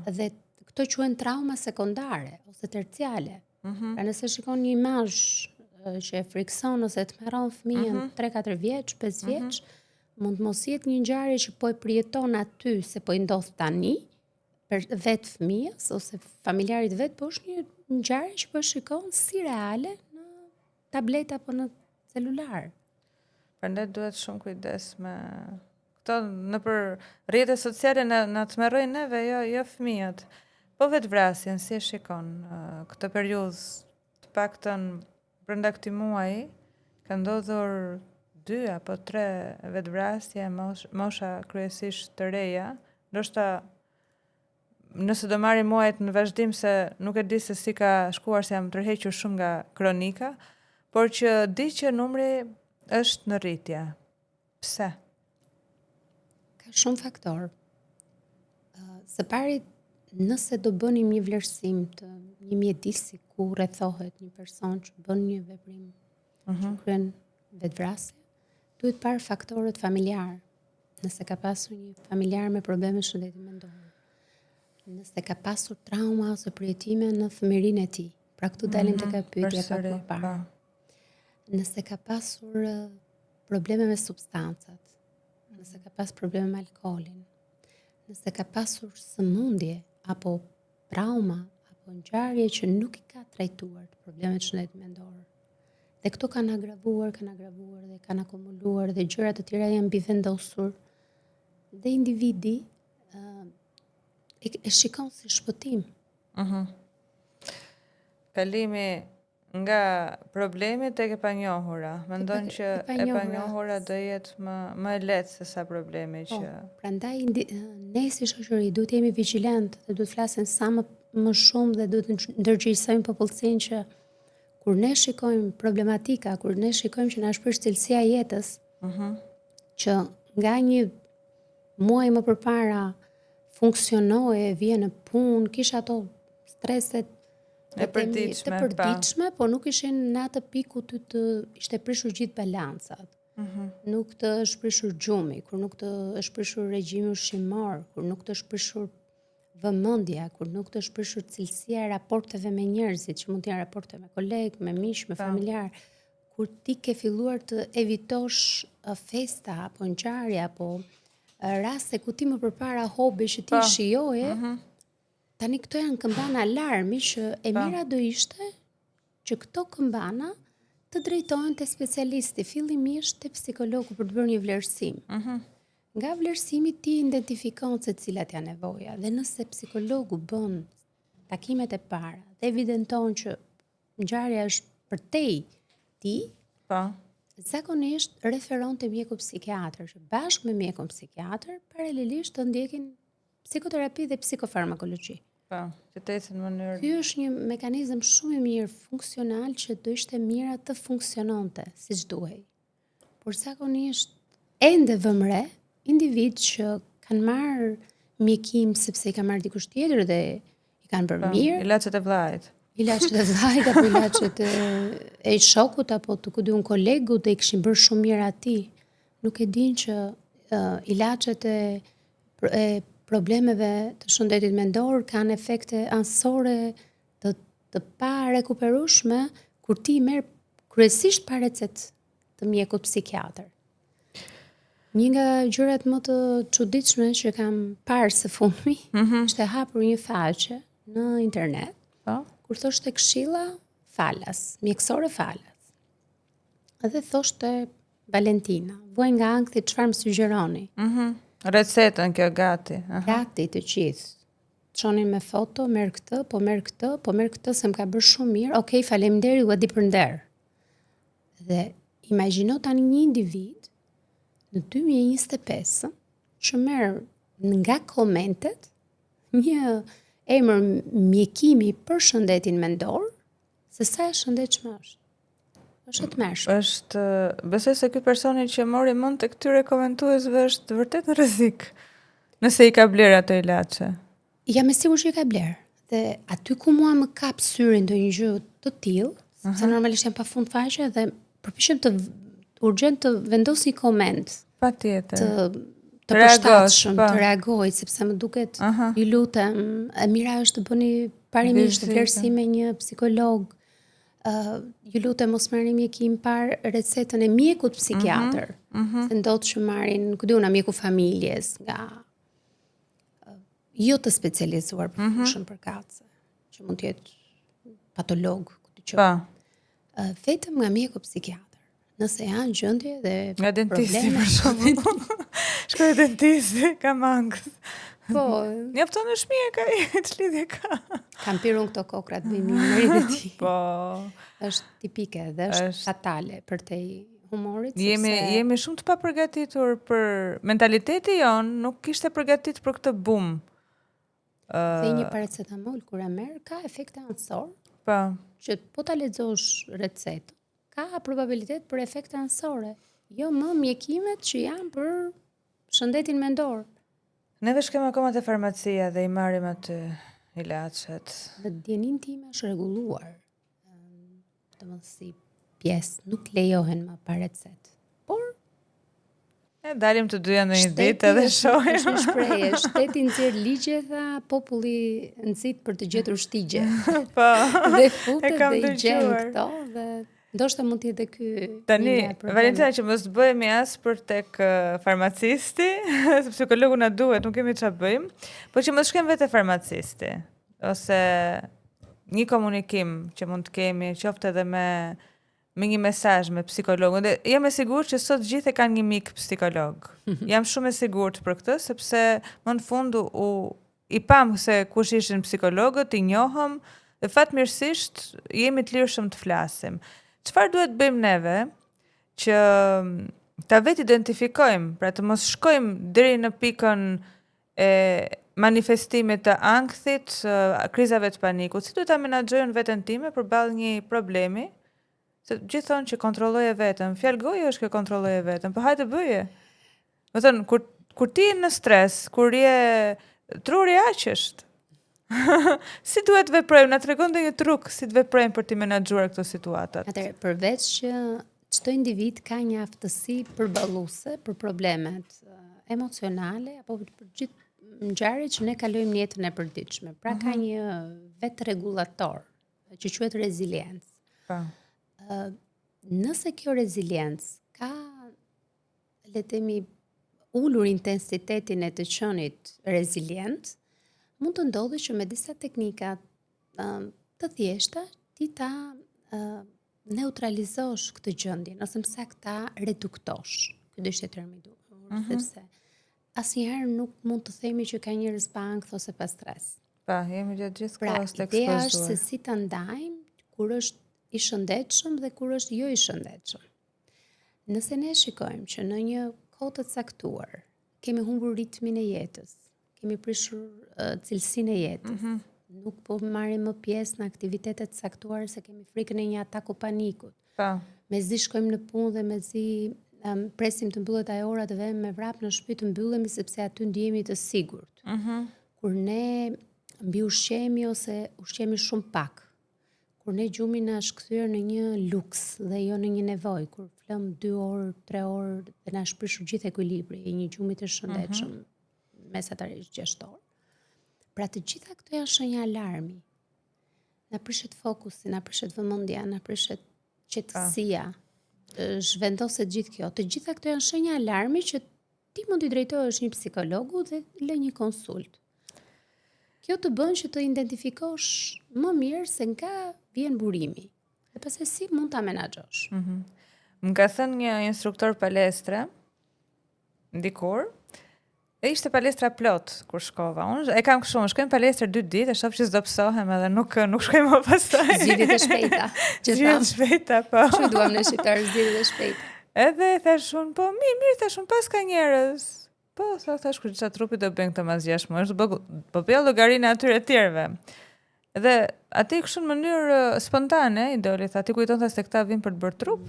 Dhe këto quhen trauma sekondare ose terciale. Pra nëse shikon një imazh që e frikson ose të merron fëmijën 3-4 vjeç, 5 vjeç, mund mos jetë një ngjarje që po e përjeton aty se po i ndodh tani për vetë fëmijës ose familjarit vet, po është një ngjarje që po e shikon si reale në tablet apo në celular. Prandaj duhet shumë kujdes me këto nëpër rrjetet sociale na tmerrojnë neve, jo fëmijët. Po vetvrasjen, si e shikon këtë periudhë, të paktën brenda këtij muaji ka ndodhur 2 apo 3 vetvrasje, mosha kryesisht të reja, ndoshta nëse do marrim muajt në vazhdim se nuk e di se si ka shkuar, se jam tërhequr shumë nga kronika, por që di që numri është në rritje. Pse? Ka shumë faktor. Së pari, nëse do bënim një vlerësim të një mjedisi ku rrethohet një person që bën një veprim që kryen vetvrasje, duhet parë faktorët familjar. Nëse ka pasur një familjar me probleme shëndeti mendor, nëse ka pasur trauma ose përjetime në fëmijërinë e tij, pra këtu dalim tek pyetja pak më parë. Nëse ka pasur probleme me substancat, nëse ka pasur probleme me alkoolin, nëse ka pasur sëmundje apo trauma apo ngjarje që nuk i ka trajtuar problemet shëndetit mendor. Dhe këto kanë agravuar dhe kanë akumuluar dhe gjëra të tjera janë mbivendosur. Dhe individi e shikon si shpëtim. Kalimi nga problemi tek e panjohura. Mendon që e panjohura do jetë më e lehtë se sa problemi që. Prandaj ne si shoqëri duhet jemi vigjilant dhe duhet flasim sa më më shumë dhe duhet të ndërgjegjësojmë popullsinë që kur ne shikojmë problematika, kur ne shikojmë që na shpesh cilësia e jetës, që nga një muaj më përpara funksionoje, vije në punë, kisha ato streset e përditshme, po nuk ishin në atë pikë ku të ishte prishur gjithë balancat. Nuk të është prishur gjumi, kur nuk të është prishur regjimi ushqimor, kur nuk të është prishur vëmendja, kur nuk të është prishur cilësia e raporteve me njerëzit, që mund të jenë raporte me kolegë, me miq, me familjar, kur ti ke filluar të evitosh festa apo ngjarje apo raste ku ti më përpara hobi që ti shijoje, tani këto janë këmbana alarmi që e mira do ishte që këto këmbana të drejtohen te specialisti, fillimisht te psikologu për të bërë një vlerësim. Nga vlerësimi ti identifikon se cilat janë nevoja dhe nëse psikologu bën takimet e para dhe evidenton që ngjarja është për ti, zakonisht referon te mjeku psikiatër, që bashkë me mjekun psikiatër paralelisht të ndjekin psikoterapi dhe psikofarmakologji. Që të ecën në mënyrë. Ky është një mekanizëm shumë i mirë funksional që do ishte mira të funksiononte siç duhej. Por zakonisht ende vëmre individ që kanë marrë mjekim sepse i ka marrë dikush tjetër dhe i kanë bërë mirë. Ilaçet e vllajt. Apo ilaçet e shokut apo të kudiun kolegut dhe i kishin bërë shumë mirë atij. Nuk e din që ilaçet e problemeve të shëndetit mendor kanë efekte anësore të pa rekuperueshme kur ti merr kryesisht pa recetë të mjekut psikiatër. Një nga gjërat më të çuditshme që kam parë së fundmi, ishte hapur një faqe në internet, kur thoshte këshilla falas, mjekësore falas. Edhe thoshte Valentina, vuaj nga ankthi çfarë më sugjeroni. Recetën kjo gati. Gati të gjithë. Çonin me foto, merr këtë, se më ka bërë shumë mirë. Okej, faleminderit, u di për nder. Dhe imagjino tani një individ në 2025 që merr nga komentet një emër mjekimi për shëndetin mendor, se sa e shëndetshme është. Është të mërshme. Besoj se ky personi që mori mend të këtyre komentuesve është vërtet në rrezik. Nëse i ka bler ato ilaçe. Jam e sigurt që i ka bler. Dhe aty ku mua më kap syrin ndonjë gjë të tillë, sepse normalisht jam pafund faqe dhe përpiqem të urgjent të vendos një koment. Patjetër. Të përshtatshëm, të reagoj, sepse më duket, ju lutem, e mira është të bëni parimisht vlerësim me një psikolog. Ju lutem mos merrni mjekim par recetën e mjekut psikiatër. Se ndodh që marrin, nuk diuna, mjeku familjes, nga jo të specializuar për fushën përkatëse, që mund të jetë patolog, vetëm nga mjeku psikiatër. Nëse janë gjendje dhe nga dentisti për shembull. Shkoj te dentisti, kam angth. Po, mjafton është mjek ai, ç'lidhje ka? Kam pirun këto kokrat bëjmë mirë e ti. Po, është tipike dhe është fatale për te humorit. Jemi shumë të papërgatitur për mentaliteti jon, nuk ishte përgatitur për këtë boom. Dhe një paracetamol kur e merr ka efekte anësor. Po. Që po ta lexosh recetën, ka probabilitet për efekte anësore. Jo më mjekimet që janë për shëndetin mendor. Neve shkem akoma te farmacia dhe i marrim aty ilaçet. Në djenin time është rregulluar. Domethënë si pjesë nuk lejohen më pa recetë. Por dalim të dyja në një ditë edhe shohim. Është një shprehje, shteti nxjerr ligje, tha, populli nxit për të gjetur shtigje. Po. Dhe futet dhe i gjen këto dhe ndoshta mund të jetë ky. Tani, Valentina, që mos bëhemi as për tek farmacisti, se psikologu na duhet, nuk kemi çfarë bëjmë, por që mos shkem vetë farmacisti, ose një komunikim që mund të kemi, qoftë edhe me një mesazh me psikologun. Dhe jam e sigurt që sot gjithë kanë një mik psikolog. Jam shumë e sigurt për këtë, sepse më në fund i pam se kush ishin psikologët, i njohëm, dhe fatmirësisht jemi të lirshëm të flasim. Çfarë duhet bëjmë neve që ta vetë identifikojmë, pra të mos shkojmë deri në pikën manifestimit të ankthit, krizave të panikut, si duhet ta menaxhojnë veten time përballë një problemi, se gjithë thonë që kontrolloje veten, fjalë goje është kjo kontrolloje veten, po hajde bëje. Do thënë kur ti je në stres, kur je truri aq është. Si duhet veprojmë? Na tregon ndonjë truk si të veprojmë për të menaxhuar këto situatat? Atëherë, përveç që çdo individ ka një aftësi përballuese për problemet emocionale apo për gjithë ngjarjet që ne kalojmë në jetën e përditshme. Pra ka një vetë rregullator që quhet reziliencë. Po. Nëse kjo reziliencë ka, le të themi, ulur intensitetin e të qenit rezilient, mund të ndodhë që me disa teknika të thjeshta ti ta neutralizosh këtë gjendje, ose më saktë ta reduktosh. Ky do ishte termi i duhur, sepse asnjëherë nuk mund të themi që ka njerëz pa ankth ose pa stres. Pa, jemi gjatë gjithë kohës të Ideja ekspozuar. është se si ta ndajmë kur është i shëndetshëm dhe kur është jo i shëndetshëm. Nëse ne shikojmë që në një kohë të caktuar kemi humbur ritmin e jetës, kemi prishur cilësinë e jetës, nuk po marrim më pjesë në aktivitete të caktuara se kemi frikën e një ataku panikut. Po. Mezi shkojmë në punë dhe mezi presim të mbyllet ajo ora të vëmë me vrap në shtëpi të mbyllemi sepse aty ndihemi të sigurt. Kur ne mbi ushqemi ose ushqemi shumë pak, kur ne gjumi na është kthyer në një luks dhe jo në një nevojë, kur flëm 2 orë, 3 orë dhe na është prishur gjithë ekuilibri i një gjumi të shëndetshëm, mesatarisht 6 orë. Pra të gjitha këto janë shenja alarmi. Na prishet fokusi, na prishet vëmendja, na prishet qetësia. Zhvendoset gjithë kjo. Të gjitha këto janë shenja alarmi që ti mund t'i drejtohesh një psikologu dhe lë një konsult. Kjo të bën që të identifikosh më mirë se nga vjen burimi. Dhe pastaj si mund ta menaxhosh. Më ka thënë një instruktor palestre dikur, e ishte palestra plot kur shkova. Unë e kam kështu, shkojmë palestër 2 ditë, e shoh që s'do psohem edhe nuk shkojmë më pastaj. Zgjidhjet e shpejta. Zgjidhjet e shpejta, po. Çu duam në shqiptar zgjidhjet e shpejta. Edhe thash unë, po mirë thash unë, pas ka njerëz. Po, thash kur çfarë trupi do bëjnë këtë mas 6 muaj, po bëj llogarinë atyre të tjerëve. Edhe aty kështu në mënyrë spontane, i doli, tha ti kujton se këta vinë për të bërë trup.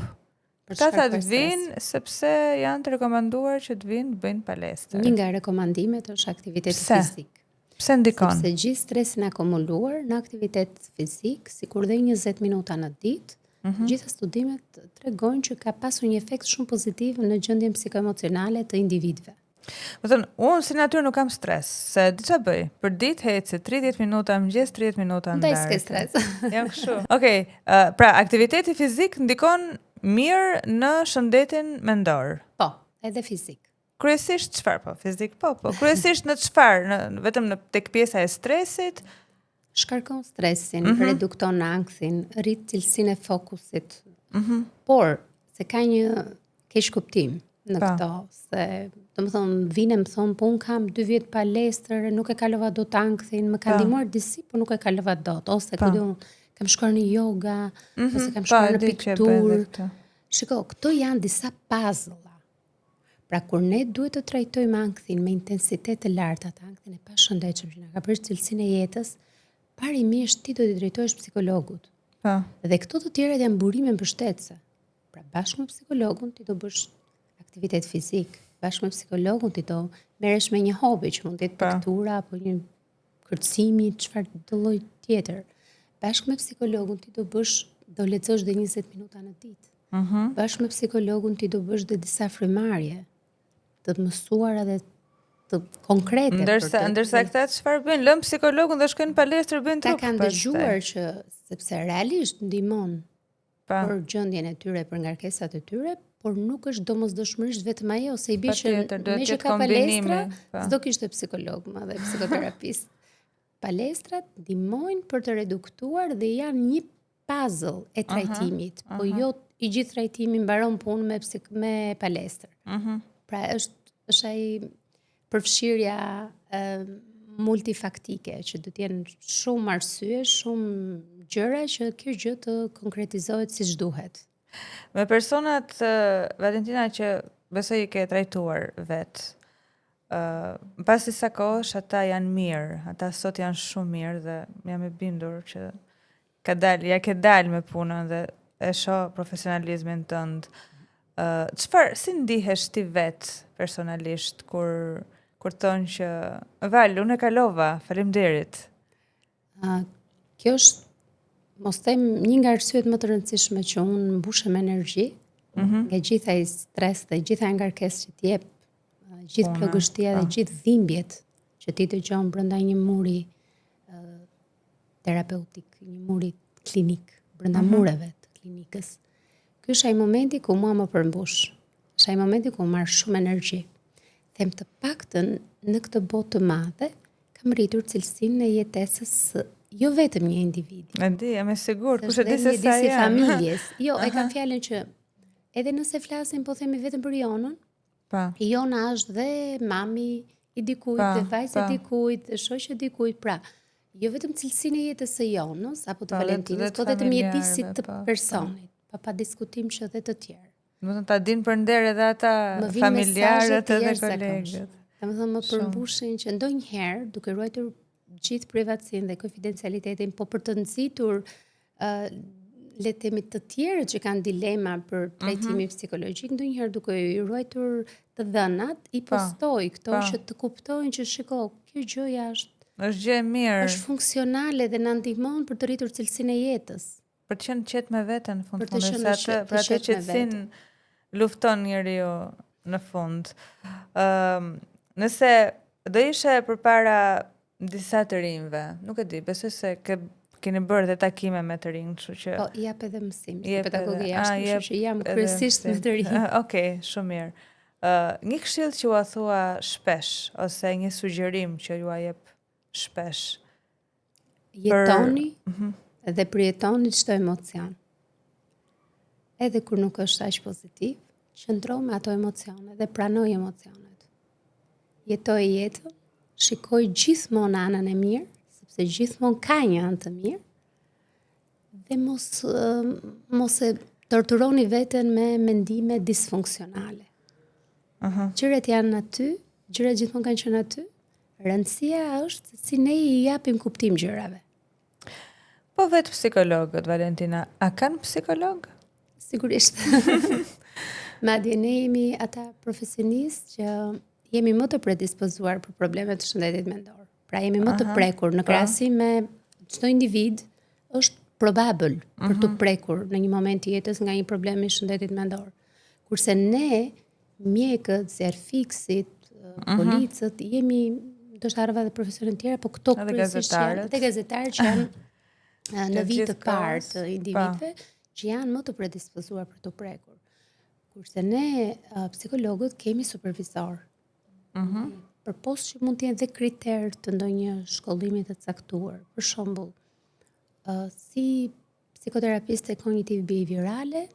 Këta tha të vinë sepse janë të rekomanduar që të vinë të bëjnë palestër. Një nga rekomandimet është aktiviteti fizik. Pse ndikon? Sepse gjithë stresin akumuluar në aktivitet fizik, sikur dhe 20 minuta në ditë, gjitha studimet tregojnë që ka pasur një efekt shumë pozitiv në gjendjen psikoemocionale të individëve. Do thënë, unë si natyrë nuk kam stres, se di çfarë bëj? Për ditë hece 30 minuta mëngjes, 30 minuta në darkë. Ndaj s'ke stres. Jam kështu. Okej, pra aktiviteti fizik ndikon mirë në shëndetin mendor. Po, edhe fizik. Kryesisht çfarë po? Fizik po. Kryesisht në çfarë? Vetëm në tek pjesa e stresit? Shkarkon stresin, redukton ankthin, rrit cilësinë e fokusit. Por se ka një keq kuptim në këto, se domethënë vinë më thon, po un kam 2 vjet palestër, nuk e kalova dot ankthin, më ka ndihmuar disi, po nuk e kalova dot, ose kam shkuar në yoga, ose kam shkuar në pikturë. Shiko, këto janë disa puzzle. Pra kur ne duhet të trajtojmë ankthin me intensitet të lartë, atë ankthin e pashëndetshëm që na ka bërë cilësinë e jetës, parimisht ti do t'i drejtohesh psikologut. Dhe këto të tjerat janë burime mbështetëse. Pra bashkë me psikologun ti do bësh aktivitet fizik, bashkë me psikologun ti do merresh me një hobi që mund të jetë piktura apo një kërcimi, çfarë do lloj tjetër. Bashkë me psikologun ti do lexosh dhe 20 minuta në ditë. Bashkë me psikologun ti do bësh dhe disa frymarrje të mësuara dhe të konkrete. Ndërsa këta çfarë bëjnë? Lëm psikologun dhe shkojnë në palestër, bëjnë trup. Ta kanë dëgjuar që sepse realisht ndihmon për gjendjen e tyre, për ngarkesat e tyre, por nuk është domosdoshmërisht vetëm ajo, se i bie që me që ka palestra, s'do kishte psikolog më dhe psikoterapist. Palestrat ndihmojnë për të reduktuar dhe janë një puzzle e trajtimit, po jo i gjithë trajtimi mbaron punë me palestër. Pra është ai përfshirja multifaktike, që do të jenë shumë arsye, shumë gjëra që kjo gjë të konkretizohet siç duhet. Me personat, Valentina, që besoj i ke trajtuar vetë, pas disa kohësh ata janë mirë, ata sot janë shumë mirë dhe jam e bindur që ja ke dalë me punën dhe e shoh profesionalizmin tënd. Si ndihesh ti vet personalisht kur thonë që Val, unë e kalova, faleminderit. Kjo është mos them një nga arsyet më të rëndësishme që unë mbushem energji, nga gjitha i stres dhe gjitha ngarkesë që t'jep, gjithë plagështia dhe gjithë dhimbjet që ti dëgjon brenda një muri terapeutik, një muri klinik, brenda mureve të klinikës. Ky është ai momenti ku mua më përmbush. Është ai momenti ku marr shumë energji. Them të paktën në këtë botë të madhe kam rritur cilësinë e jetesës jo vetëm një individi. E di, jam e sigurt, kush e di se sa janë familjes. Jo, e kam fjalën që edhe nëse flasim po themi vetëm për Jonën, Jona është dhe mami i dikujt, dhe vajzë e dikujt, dhe shoqë e dikujt, pra jo vetëm cilësinë e jetës së Jonës apo të Valentinës, po dhe të mjedisit të personit, pa diskutim që dhe të tjerë. Do të ta dinë për nder edhe ata familjarët edhe kolegët. Domethënë më përmbushin që ndonjëherë duke ruajtur gjithë privatësinë dhe konfidencialitetin, po për të nxitur le të themi të tjerë që kanë dilema për trajtimin psikologjik, ndonjëherë duke i ruajtur të dhënat, i postoj këto që të kuptojnë që shiko, kjo gjëja është gjë e mirë. Është funksionale dhe na ndihmon për të rritur cilësinë e jetës. Për të qenë qetë me veten në fund, për atë qetësinë lufton njeriu në fund. Nëse do ishe përpara disa të rinjve, nuk e di, besoj se keni bërë dhe takime me të rinj, kështu që po jap edhe mësim, pedagogë jashtë, kështu që jam kryesisht me të rinj. Okej, shumë mirë. Një këshill që ua thua shpesh ose një sugjerim që ju jep shpesh. Jetoni dhe përjetoni çdo emocion. Edhe kur nuk është aq pozitiv, qëndro me ato emocione dhe pranoj emocionet. Jetoj jetën, shikoj gjithmonë anën e mirë, sepse gjithmonë ka një anë të mirë, dhe mos e torturoni veten me mendime disfunksionale. Gjërat janë aty, gjërat gjithmonë kanë qenë aty. Rëndësia është se si ne i japim kuptim gjërave. Po vetë psikologët, Valentina, a kanë psikolog? Sigurisht. Madje ne jemi ata profesionistë që jemi më të predispozuar për problemet të shëndetit mendor. Pra jemi më të prekur në krahasim me çdo individ, është probabël për të prekur në një moment të jetës nga një problem i shëndetit mendor. Kurse ne, mjekët, zerfiksit, policët, jemi ndoshta arva dhe profesionet tjera, po këto kryesisht janë dhe gazetarët që janë në vit të parë të individëve që janë më të predispozuar për të prekur. Kurse ne psikologët kemi supervisor. Për post që mund të jenë dhe kriter të ndonjë shkollimi të caktuar. Për shembull, si psikoterapiste kognitiv behaviorale,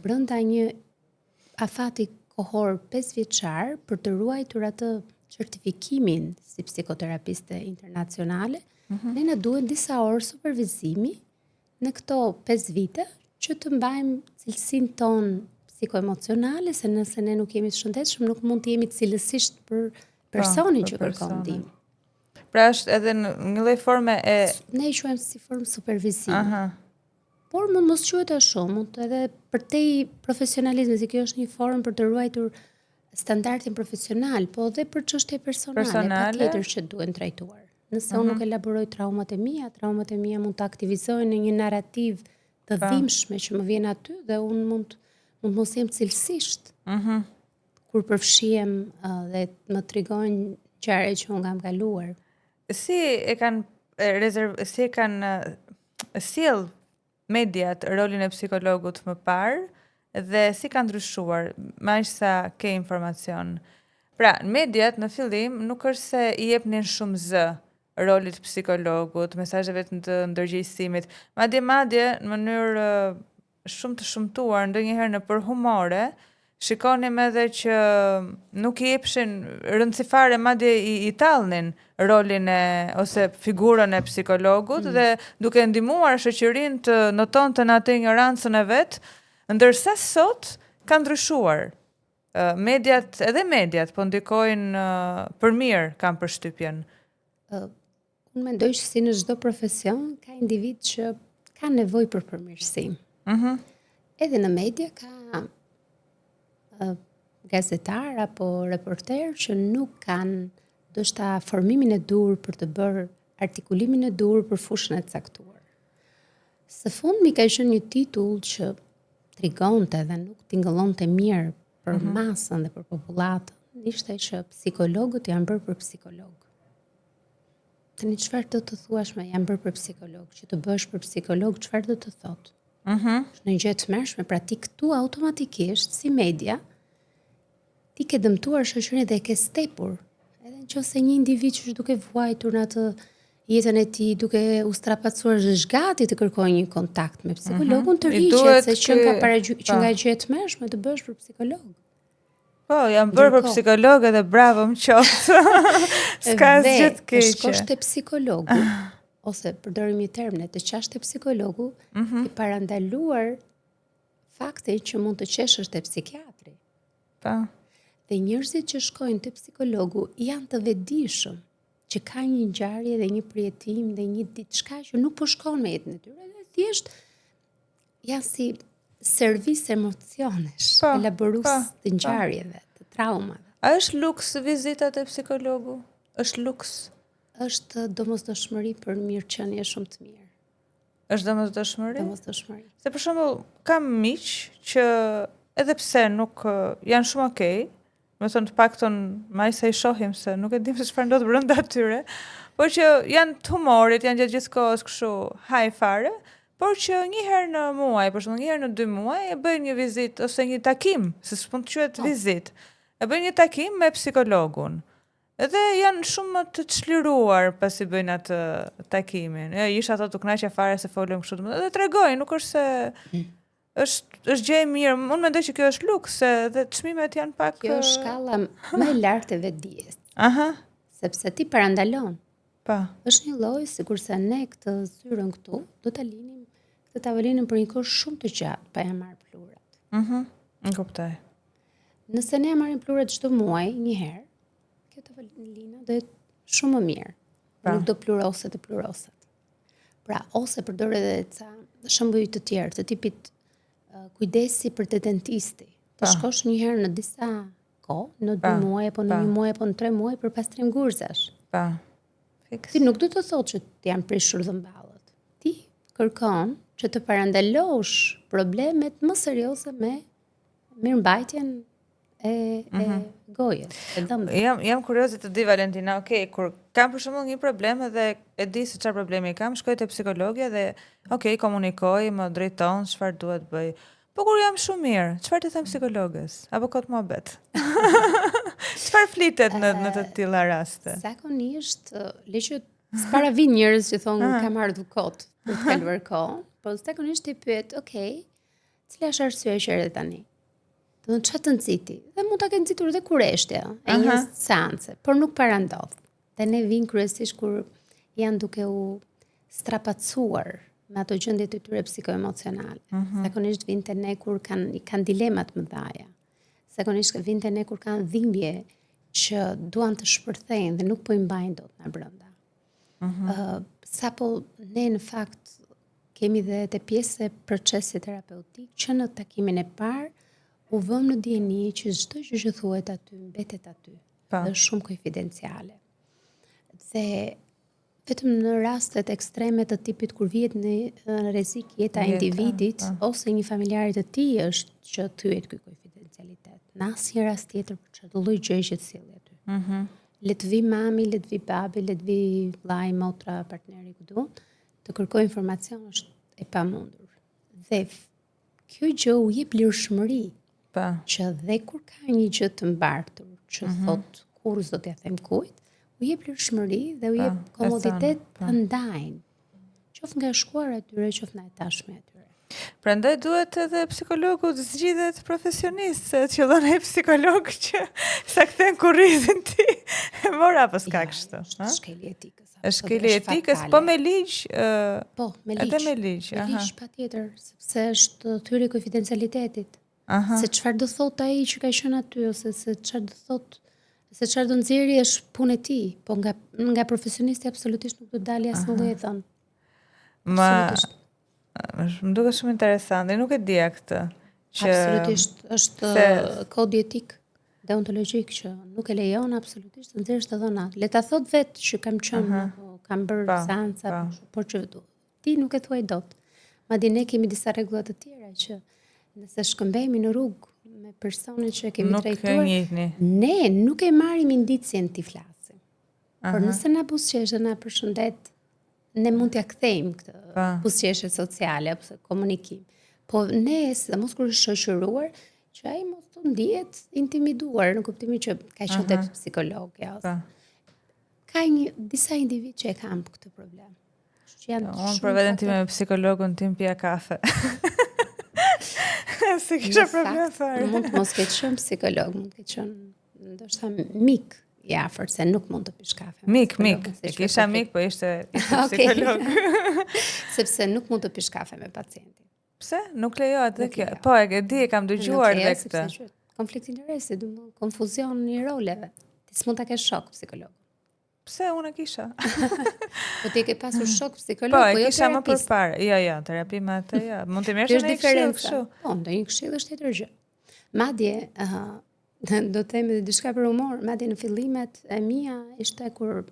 brenda një afati kohor 5 vjeçar për të ruajtur atë certifikimin si psikoterapiste internacionale, ne na duhen disa orë supervizimi në këto 5 vite që të mbajmë cilësinë tonë psikoemocionale, se nëse ne nuk jemi të shëndetshëm, nuk mund të jemi cilësisht për personin që kërkon ndihmë. Pra është edhe në një lloj forme e ne e quajmë si formë supervizimi. Por mund mos quhet ashtu, mund edhe përtej profesionalizmi, se kjo është një formë për të ruajtur standardin profesional, po edhe për çështje personale, patjetër që duhen trajtuar. Nëse unë nuk elaboroj traumat e mia mund të aktivizohen në një narrativ të dhimbshme që më vjen aty dhe unë mund mos jem cilësisht. Kur përfshihem dhe më tregojnë gjëra që unë kam kaluar. Si e kanë sjell mediat rolin e psikologut më parë dhe si ka ndryshuar, më aq sa ke informacion. Pra, mediat në fillim nuk është se i jepnin shumë zë rolit psikologut, mesazheve të ndërgjegjësimit, madje në mënyrë shumë të shëmtuar, ndonjëherë në për humore, shikonim edhe që nuk i jepshin rëndësi fare, madje i tallnin rolin ose figurën e psikologut dhe duke ndihmuar shoqërinë të notonte në atë ignorancën e vet, ndërsa sot ka ndryshuar. Edhe mediat, po ndikojnë për mirë, kam përshtypjen. Unë mendoj që si në çdo profesion, ka individ që ka nevojë për përmirësim. Edhe në media ka gazetar apo reporter që nuk kanë ndoshta formimin e dur për të bërë artikulimin e dur për fushën e caktuar. Së fundmi ka qenë një titull që trigonte dhe nuk tingëllonte mirë për masën dhe për popullatën, ishte që psikologët janë bërë për psikolog. Tani çfarë do të thuash me janë bërë për psikolog, që të bësh për psikolog, çfarë do të thotë? Është një gjë e tmerrshme, pra ti këtu automatikisht si media ti ke dëmtuar shoqërinë dhe e ke stepur. Edhe nëse një individ që është duke vuajtur në atë jetën e tij, duke u strapacuar zhgati të kërkojë një kontakt me psikologun, të rriqet se që nga që nga gjë e tmerrshme të bësh për psikolog. Po, jam bërë për psikolog edhe bravo më qoftë. S'ka asgjë të keqe. Dhe shkosh te psikologu, ose përdorim një term të qash te psikologu, i parandaluar faktin që mund të qeshësh te psikiatri. Po. Dhe njerëzit që shkojnë te psikologu janë të vetëdijshëm që ka një ngjarje dhe një përjetim dhe një diçka që nuk po shkon me jetën e tyre, dhe thjesht janë si servis emocionesh, elaborues të ngjarjeve, të traumave. A është luks vizita te psikologu? Është luks? Është domosdoshmëri për mirëqenie shumë të mirë. Është domosdoshmëri? Domosdoshmëri. Se për shembull kam miq që edhe pse nuk janë shumë okay, më thonë të paktën më sa i shohim se nuk e dim se çfarë ndodh brenda atyre, por që janë të humorit, janë gjatë gjithë kohës kështu haj fare, por që një herë në muaj, për shembull një herë në 2 muaj e bëjnë një vizitë ose një takim, se s'mund të quhet vizitë. E bëjnë një takim me psikologun. Edhe janë shumë të çliruar pasi bëjnë atë takimin. Isha ato të kënaqja fare se folëm kështu, edhe tregojnë, nuk është se është gjë e mirë. Unë mendoj që kjo është luks, se dhe çmimet janë pak. Kjo është shkalla më e lartë e vetdijes. Sepse ti parandalon. Pa. Është një lloj sikurse ne këtë zyrën këtu do ta linim këtë tavolinën për një kohë shumë të gjatë pa ja marrë pluhurat. Në kuptoj. Nëse ne marrim pluhurat çdo muaj një herë, kjo tavolina do jetë shumë më mirë. Nuk do pluroset. Pra, ose përdor edhe ca shembuj të tjerë, të tipit kujdesi për te dentisti. Të shkosh një herë në disa kohë, në 2 muaj apo në 1 muaj apo në 3 muaj për pastrim gurzash. Ti nuk do të thotë që ti janë prishur dhëmballët. Ti kërkon që të parandalosh problemet më serioze me mirëmbajtjen e gojës, e dhëmbëve. Jam kurioze të di, Valentina, kur kam për shembull një problem dhe e di se çfarë problemi kam, shkoj te psikologja dhe komunikoj, më drejton çfarë duhet bëj. Po kur jam shumë mirë, çfarë të them psikologës? Apo kot mohabet? Çfarë flitet në të tilla raste? Zakonisht, leqet s'para vin njerëz që thonë kam ardhur kot për të kaluar kohën, po zakonisht ti pyet, cila është arsyeja që erdhe tani? Do të çfarë të nxiti? Dhe mund ta kenë nxitur edhe kureshtja e një seance, por nuk parandodh. Dhe ne vin kryesisht kur janë duke u strapacuar me ato gjendjet e tyre psikoemocionale. Zakonisht vin te ne kur kanë dilemat më dhaja. Zakonisht vin te ne kur kanë dhimbje që duan të shpërthejnë dhe nuk po i mbajnë dot nga brenda. Sapo ne në fakt kemi dhe te pjesë e procesit terapeutik që në takimin e parë u vëm në dieni që çdo gjë që thuhet aty mbetet aty. Dhe shumë konfidenciale. Dhe vetëm në rastet ekstreme të tipit kur vihet në rrezik jeta e individit ose një familjarit të tij është që thyet ky konfidencialitet. Në asnjë rast tjetër për çdo lloj gjëje që të sjellë aty. Le të vi mami, le të vi babi, le të vi vllai, motra, partneri kudo, të kërkoj informacion është e pamundur. Dhe kjo gjë u jep lirshmëri. Që dhe kur ka një gjë të mbartur, që thot kur s'do t'ja them kujt, u jep lirshmëri dhe u jep komoditet të ndajnë. Qoftë nga shkuar atyre, qoftë nga e tashme atyre. Prandaj duhet edhe psikologu të zgjidhet profesionist, se qëllon ai psikolog që sa kthen kurrizin ti. E mora apo s'ka kështu? Është shkelje etikës. Është shkelje etikës, po me ligj. Po, me ligj. Edhe me ligj. Me ligj patjetër, sepse është thyrje konfidencialitetit. se çfarë do thot ai që ka qenë aty ose se çfarë do thot, se çfarë do nxjerrë është punë e tij, po nga profesionisti absolutisht nuk do dalë asnjë lloj thënë. Më duket shumë interesante, nuk e dija këtë. Absolutisht, është kodi etik deontologjik që nuk e lejon absolutisht të nxjerrësh të dhënat. Le ta thot vetë që kam qenë, kam bërë seanca, por që ti nuk e thuaj dot. Madje ne kemi disa rregulla të tjera që nëse shkëmbejmë në rrugë me personin që kemi trajtuar, ne nuk e marrim indicjen ti flasim. Por nëse na buzëqesh dhe na përshëndet, ne mund t'ja kthejmë këtë buzëqeshje sociale apo komunikim. Po ne, sidomos kur është shoqëruar, që ai mos të ndihet intimiduar në kuptimin që ka qenë te psikologja ose ka disa individ që e kanë këtë problem. Unë për veten time me psikologun tim pija kafe. Se kisha problem fare. Mund të mos ketë qenë psikolog, mund të qenë ndoshta mik i afërt, se nuk mund të pish kafe. Mik. Kisha mik, po ishte psikolog. Sepse nuk mund të pish kafe me pacientin. Pse? Nuk lejohet dhe kjo. Po, e di, e kam dëgjuar dhe këtë. Konflikt interesi, konfuzion i roleve. Ti s'mund ta kesh shok psikolog. Pse unë e kisha? Po ti ke pasur shok psikolog, po jo kisha më përpara. Jo, terapi me atë, jo. Mund të merresh në këshill kështu. Po, ndonjë këshill është tjetër gjë. Madje, do të them edhe diçka për humor, madje në fillimet e mia ishte kur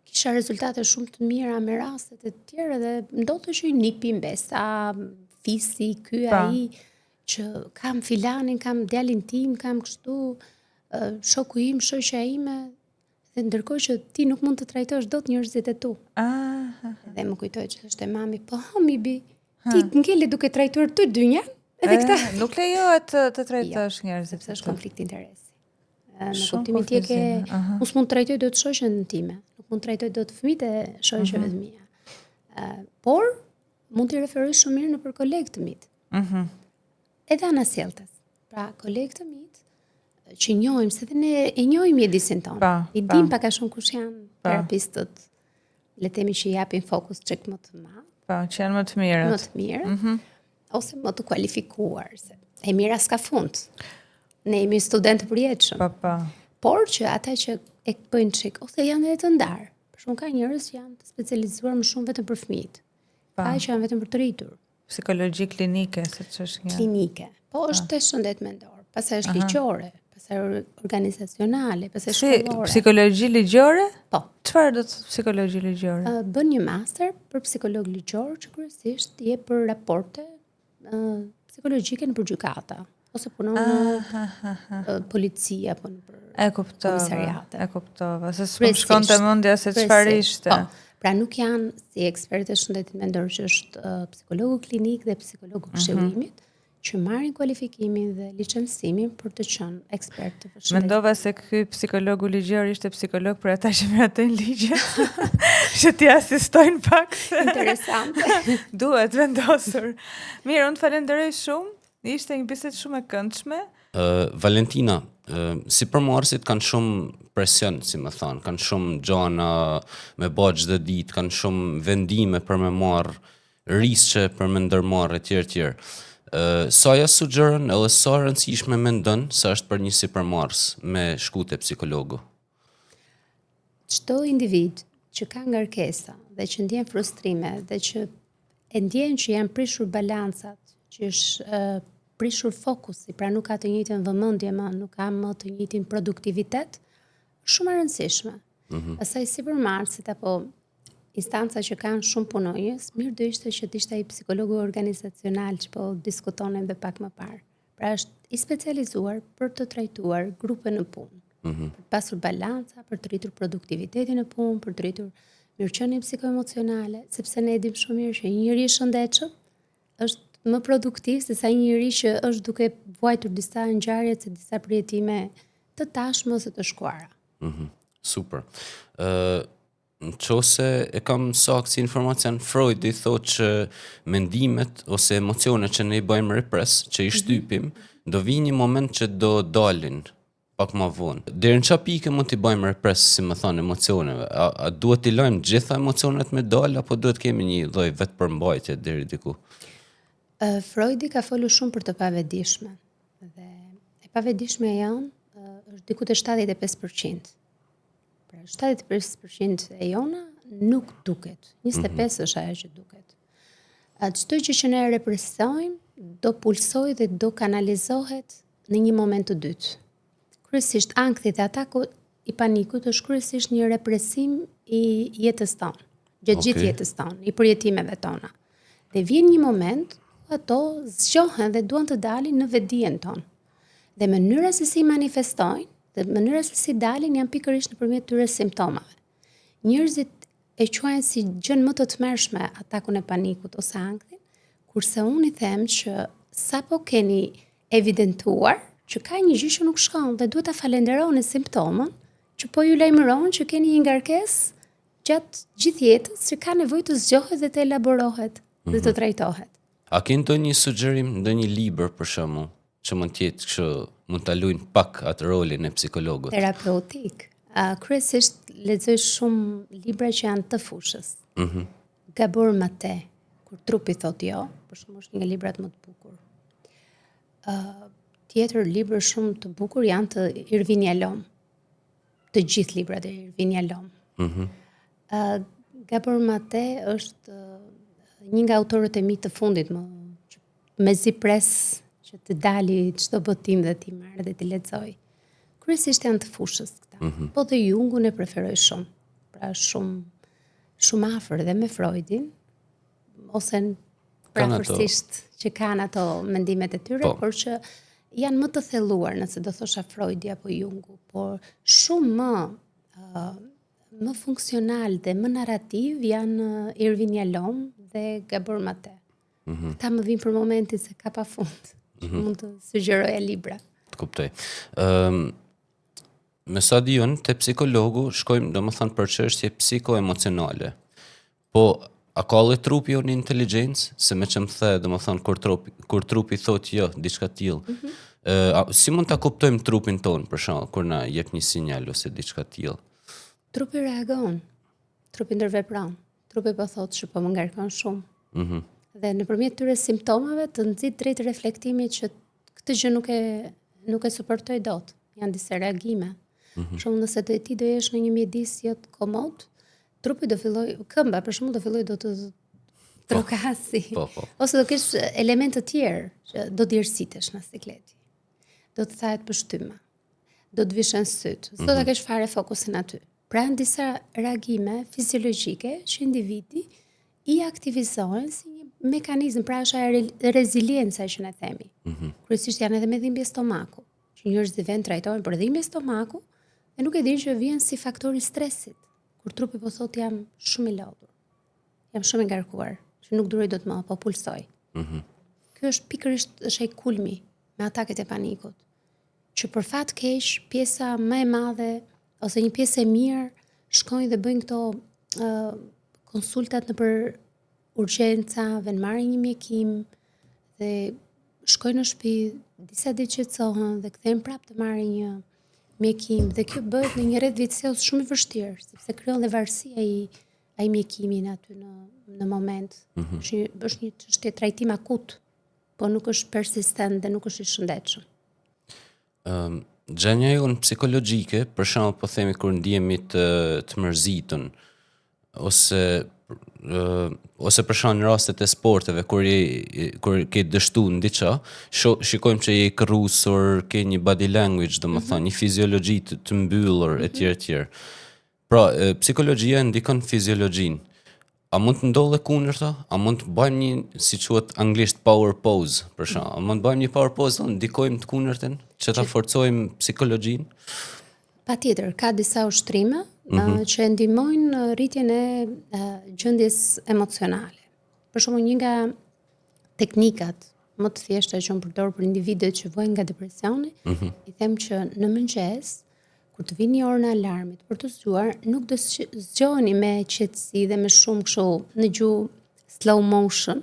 kisha rezultate shumë të mira me rastet e tjera dhe ndodhte që i nipi mbesa, fisi, ky ai që kam filanin, kam djalin tim, kam kështu, shoku im, shoqja ime. Dhe ndërkohë që ti nuk mund të trajtosh dot njerëzit e tu. Dhe më kujtoj që është e mami, po mibi, ti ngele duke trajtuar ty dynja, edhe këta. Nuk lejohet të trajtosh njerëzit. Sepse është konflikt interesi. Në kuptimin ti ke, mos mund të trajtoj dot shoqen time, nuk mund të trajtoj dot fëmijët e shoqeve të mia. Por mund t'i referoj shumë mirë nëpër kolegë të mit. Edhe anasjelltes. Pra kolegë të mit që njohim, se dhe ne e njohim mjedisin tonë. I dim pak a shumë kush janë terapistët, le themi që japin fokus çik më të madh. Që janë më të mirët. Më të mirë, ose më të kualifikuar. Se e mira s'ka fund. Ne jemi studentë përjetshëm. Por që ata që e bëjnë çik, ose janë edhe të ndarë. Për shkak ka njerëz që janë të specializuar më shumë vetëm për fëmijët. Ka që janë vetëm për të rritur. Psikologji klinike, se ç'është një. Klinike. Po është të shëndet mendor. Pastaj është ligjore. Organizacionale, pastaj shkollore. Psikologji ligjore? Po. Çfarë do të thotë psikologji ligjore? Bën një master për psikolog ligjor që kryesisht jep për raporte psikologjike në gjykata ose punon në policia apo në komisariate. E kuptova. Se s'm shkonte mendja se çfarë ishte. Po. Pra nuk janë si ekspertë e shëndetit mendor që është psikologu klinik dhe psikologu këshillimit, që marrin kualifikimin dhe licencimin për të qenë ekspert të shëndetit. Mendova se ky psikologu ligjor ishte psikolog për ata që miratojnë ligjet. Që t'i asistojnë pak. Interesante. Duhet vendosur. Mirë, unë falenderoj shumë. Ishte një bisedë shumë e këndshme. Valentina, si përmarrësit kanë shumë presion, si më thonë, kanë shumë gjana me bë çdo ditë, kanë shumë vendime për me marr, risqe për me ndërmarrë etj. Sa ja sugjeron edhe sa rëndësishme mendon se është për një sipërmarrës me shku te psikologu? Çdo individ që ka ngarkesa dhe që ndjen frustrime dhe që e ndjen që janë prishur balancat, që është prishur fokusi, pra nuk ka të njëjtën vëmendje më, nuk ka më të njëjtin produktivitet, shumë e rëndësishme. Pastaj sipërmarrësit apo instanca që kanë shumë punonjës, mirë do ishte që të ishte ai psikologu organizacional që po diskutonim dhe pak më parë. Pra është i specializuar për të trajtuar grupe në punë, për të pasur balanca, për të rritur produktivitetin në punë, për të rritur mirëqenien psikoemocionale, sepse ne e dim shumë mirë që një njeri i shëndetshëm është më produktiv se sa një njeri që është duke vuajtur disa ngjarje se disa përjetime të tashme ose të shkuara. Super. Nëse e kam saktë si informacion, Freud i thotë që mendimet ose emocionet që ne i bëjmë repres, që i shtypim, do vi një moment që do dalin pak më vonë. Deri në çfarë pike mund t'i bëjmë repres, si më thonë, emocioneve? A duhet t'i lajmë gjitha emocionet me dal, apo duhet kemi një lloj vetë përmbajtje deri diku? Freudi ka folur shumë për të pavetdijshme. Dhe e pavetdijshme është diku te 75%. Pra 75% e jona nuk duket. 25 është ajo që duket. Çdo gjë që ne represojmë do pulsojë dhe do kanalizohet në një moment të dytë. Kryesisht ankthi dhe ataku i panikut është kryesisht një represim i jetës tonë, gjatë gjithë jetës tonë, i përjetimeve tona. Dhe vjen një moment ato zgjohen dhe duan të dalin në vetdijen tonë. Dhe mënyra se si manifestojnë, dhe mënyra se si dalin janë pikërisht nëpërmjet tyre simptomave. Njerëzit e quajnë si gjën më të tmerrshme atakun e panikut ose ankthin, kurse unë i them që sapo keni evidentuar që ka një gjë që nuk shkon dhe duhet ta falenderoni simptomën, që po ju lajmëron që keni një ngarkesë gjatë gjithë jetës që ka nevojë të zgjohet dhe të elaborohet dhe të trajtohet. A ke ndonjë sugjerim, ndonjë libër për shembull, që mund të jetë kështu, mund ta luajnë pak atë rolin e psikologut? Terapeutik. Kryesisht lexoj shumë libra që janë të fushës. Gabor Mate, Kur trupi thot jo, për shembull është një nga librat më të bukur. Tjetër libër shumë të bukur janë të Irvin Yalom. Të gjithë librat e Irvin Yalom. Gabor Mate është një nga autorët e mi të fundit, mezi pres që të dali çdo botim dhe ti marrë dhe ti lexoj. Kryesisht janë të fushës këta. Po dhe Jungun e preferoj shumë. Pra shumë afër dhe me Freudin, ose prafërsisht që kanë ato mendimet e tyre, por që janë më të thelluar, nëse do thosha Freudi apo Jungu, por shumë më funksional dhe më narrativ janë Irvin Yalom dhe Gabor Mate. Këta më vinë për momentin se ka pafund. Mund të sugjeroja libra. Të kuptoj. Me sa di unë, te psikologu shkojmë domethënë për çështje psikoemocionale. Po a ka edhe trupi unë inteligjencë, se me që më the, domethënë kur trupi thot jo, diçka tillë. Si mund ta kuptojmë trupin ton për shembull kur na jep një sinjal ose diçka tillë? Trupi reagon. Trupi ndërvepron. Trupi po thotë që po më ngarkon shumë. Dhe nëpërmjet tyre simptomave të nxit drejt reflektimit që këtë gjë nuk e suportoj dot. Janë disa reagime. Shumë nëse ti do jesh në një mjedis jo të komod, trupi do filloj, këmba për shembull do filloj do të trokasi. Ose do kesh elemente të tjerë që do të djersitesh në sikleti. Do të thahet pështyma. Do të vishen syt. S'do ta kesh fare fokusin aty. Pra në disa reagime fiziologjike që individi i aktivizohen si një mekanizëm, pra është ajo rezilienca që ne themi. Kryesisht janë edhe me dhimbje stomaku, që njerëzit vjen trajtohen për dhimbje stomaku dhe nuk e dinë që vjen si faktori stresit, kur trupi po thotë jam shumë i lodhur, jam shumë i ngarkuar, që nuk duroj dot më, po pulsoj. Ky është pikërisht është ai kulmi me ataket e panikut, që për fat keq pjesa më e madhe ose një pjesë e mirë shkojnë dhe bëjnë këto konsultat në për urgjenca, vën marrin një mjekim dhe shkojnë në shtëpi, disa ditë qetësohen dhe kthehen prapë të marrin një mjekim dhe kjo bëhet në një rreth vicioz shumë i vështirë, sepse krijon dhe varësi ai mjekimin aty në moment. Është një çështje trajtim akut, po nuk është persistent dhe nuk është i shëndetshëm. Gjendja jonë psikologjike, për shembull po themi kur ndihemi të mërzitun, ose për shembull në rastet e sporteve kur ke dështu në diçka, shikojmë që je i kërrusur, ke një body language, domethënë një fiziologji të mbyllur etj. Pra, psikologjia ndikon fiziologjin. A mund të ndodhe kundërta? A mund të bëjmë një, si quhet anglisht power pose, për shembull? A mund të bëjmë një power pose, ndikojmë të kundërtën, që ta forcojmë psikologjin? Patjetër, ka disa ushtrime që ndihmojnë rritjen e gjendjes emocionale. Për shembull, një nga teknikat më të thjeshta që unë përdor për individët që vojnë nga depresioni, i them që në mëngjes, kur të vini orën e alarmit për të zgjuar, nuk do zgjoheni me qetësi dhe me shumë kështu në gjuhë slow motion,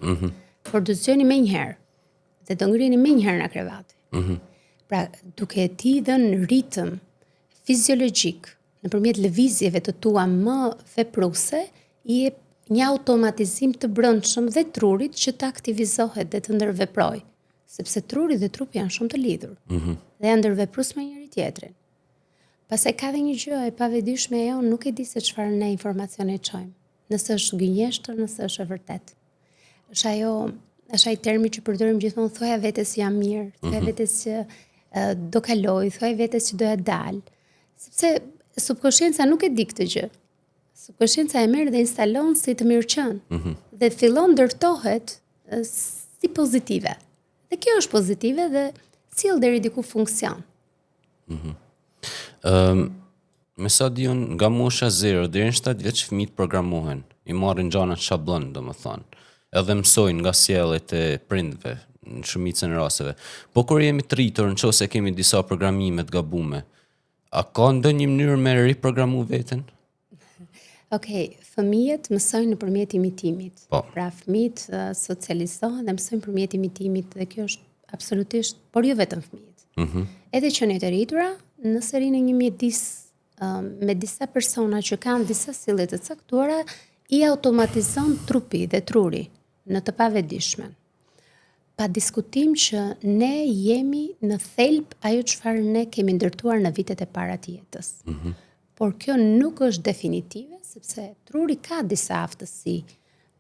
por do zgjoheni menjëherë dhe do ngriheni menjëherë nga krevati. Pra, duke ti dhënë ritëm fiziologjik nëpërmjet lëvizjeve të tua më vepruese, i jep një automatizim të brendshëm dhe trurit që të aktivizohet dhe të ndërveproj, sepse truri dhe trupi janë shumë të lidhur dhe janë ndërveprues me njëri tjetrin. Pastaj ka dhe një gjë e pavetëdijshme e jonë, nuk e di se çfarë ne informacione çojmë. Nëse është gënjeshtër, nëse është e vërtet. Është ai termi që përdorim gjithmonë, thoja vetes jam mirë, thoja vetes që do kaloj, thoja vetes që doja dal. Sepse subkonscienca nuk e di këtë gjë. Subkonscienca e merr dhe instalon si të mirëqen dhe fillon ndërtohet si pozitive. Dhe kjo është pozitive dhe sjell deri diku funksion. Me sa diun nga mosha 0 deri në 7 vjeç fëmijët programohen, i marrin gjanat shabllon, domethënë. Edhe mësojnë nga sjelljet e prindve në shumicën e rasteve. Po kur jemi të rritur, nëse kemi disa programime të gabuara, a ka ndonjë mënyrë me riprogramu veten? Okej, fëmijët mësojnë nëpërmjet imitimit. Po. Pra fëmijët socializohen dhe mësojnë nëpërmjet imitimit dhe kjo është absolutisht, por jo vetëm fëmijët. Edhe qenit e rritura, nëse rinë një mjedis me disa persona që kanë disa sjellje të caktuara, i automatizon trupi dhe truri në të pavetëdijshmen. Pa diskutim që ne jemi në thelb ajo çfarë ne kemi ndërtuar në vitet e para të jetës. Por kjo nuk është definitive, sepse truri ka disa aftësi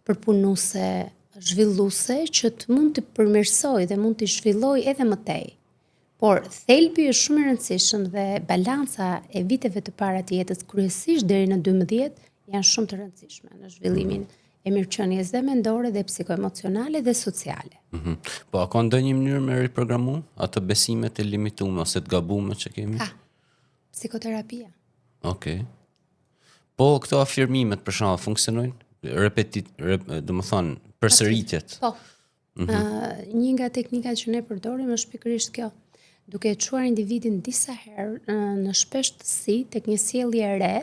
përpunuese, zhvilluese që të mund të përmirësoj dhe mund të zhvilloj edhe më tej. Por thelbi është shumë i rëndësishëm dhe balanca e viteve të para të jetës kryesisht deri në 12 janë shumë të rëndësishme në zhvillimin e mirëqenies dhe mendore dhe psikoemocionale dhe sociale. Po a ka ndonjë mënyrë me riprogramu ato besimet e limituara ose të gabuara që kemi? Ka. Psikoterapia. Okej. Po këto afirmimet për shembull funksionojnë? Domethënë përsëritjet. Po. Një nga teknikat që ne përdorim është pikërisht kjo. Duke e çuar individin disa herë në shpeshtësi tek një sjellje e re,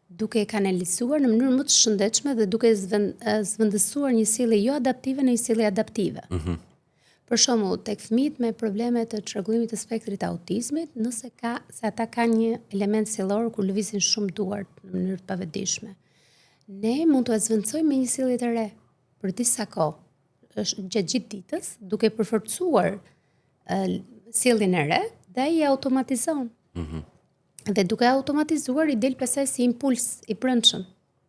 duke e kanalizuar në mënyrë më të shëndetshme dhe duke zvendësuar një sjellje jo adaptive në një sjellje adaptive. Për shembull, tek fëmijët me probleme të çrregullimit të spektrit të autizmit, se ata kanë një element sjellor kur lëvizin shumë duart në mënyrë të pavetëdijshme. Ne mund t'u zvendësojmë me një sjellje të re për disa kohë, gjatë gjithë ditës, duke përforcuar sjelljen e re dhe ai automatizon. Dhe duke automatizuar i del pastaj si impuls i brendshëm.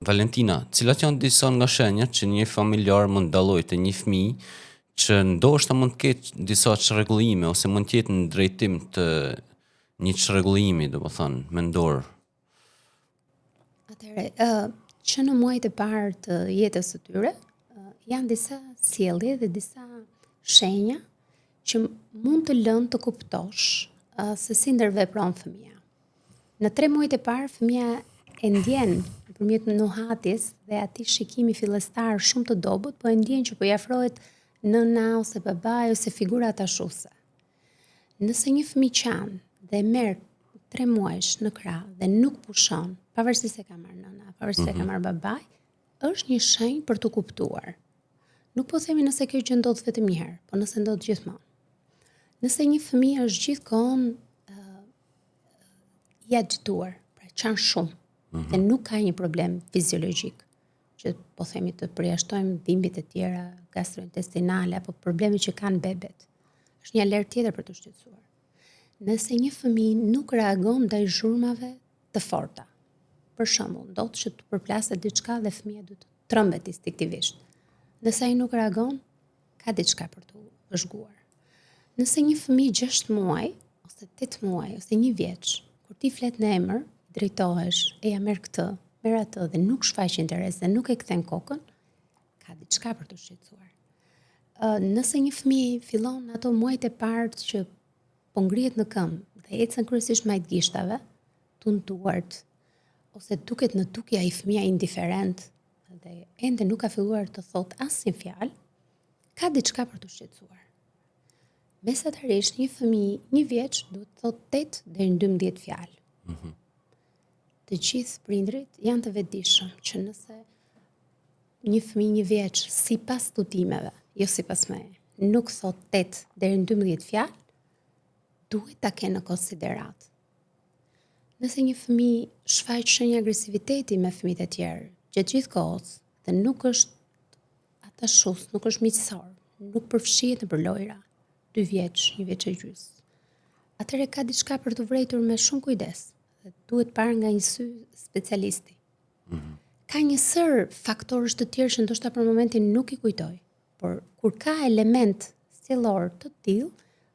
Valentina, cilat janë disa nga shenjat që një familjar mund dallojë te një fëmijë që ndoshta mund të ketë disa çrregullime ose mund të jetë në drejtim të një çrregullimi, domethënë, mendor? Atëherë, që në muajt e parë të jetës së tyre, janë disa sjellje dhe disa shenja që mund të lënë të kuptosh se si ndërvepron fëmia. Në 3 muajt e parë, fëmia e ndjen nëpërmjet nuhatjes dhe atij shikimi fillestar shumë të dobët, po e ndjen që po i afrohet nëna ose babai ose figura tashuese. Nëse një fëmijë qan dhe merr 3 muajsh në krah dhe nuk pushon, pavarësisht se ka marrë nëna, pavarësisht se ka marrë babai, është një shenjë për të kuptuar. Nuk po themi nëse kjo gjë ndodh vetëm një herë, po nëse ndodh gjithmonë. Nëse një fëmijë është gjithkohon i agituar, pra qan shumë, dhe nuk ka një problem fiziologjik, që po themi të përjashtojmë dhimbjet e tjera gastrointestinale apo probleme që kanë bebet. Është një alertë tjetër për të shqetësuar. Nëse një fëmijë nuk reagon ndaj zhurmave të forta, për shembull, ndodh që të përplaset diçka dhe fëmia duhet të trembet instinktivisht. Nëse ai nuk reagon, ka diçka për të vëzhguar. Nëse një fëmijë 6 muaj, ose 8 muaj, ose 1 vjeç, kur ti flet në emër, drejtohesh, e ja merr këtë, merr atë dhe nuk shfaq interes dhe nuk e kthen kokën, ka diçka për të shqetësuar. Nëse një fëmijë fillon ato muajt e parë që po ngrihet në këmbë dhe ecën kryesisht majt gishtave, tunduart, ose duket në tukje ai fëmia indiferent dhe ende nuk ka filluar të thotë asnjë fjalë, ka diçka për të shqetësuar. Mesatarisht një fëmijë 1 vjeç duhet të thotë 8 deri në 12 fjalë. Të gjithë prindrit janë të vetëdijshëm që nëse një fëmijë 1 vjeç sipas studimeve, jo sipas meje, nuk thot 8 deri në 12 fjalë, duhet ta kenë në konsiderat. Nëse një fëmijë shfaq shenja agresiviteti me fëmijët e tjerë gjatë gjithë kohës dhe nuk është atashus, nuk është miqësor, nuk përfshihet nëpër lojra, 2 vjeç, 1 vjeç e gjys. Atëherë ka diçka për të vërejtur me shumë kujdes dhe duhet parë nga një sy specialisti. Ka një sër faktorësh të tjerë që ndoshta për momentin nuk i kujtoj, por kur ka element sjellor të tillë,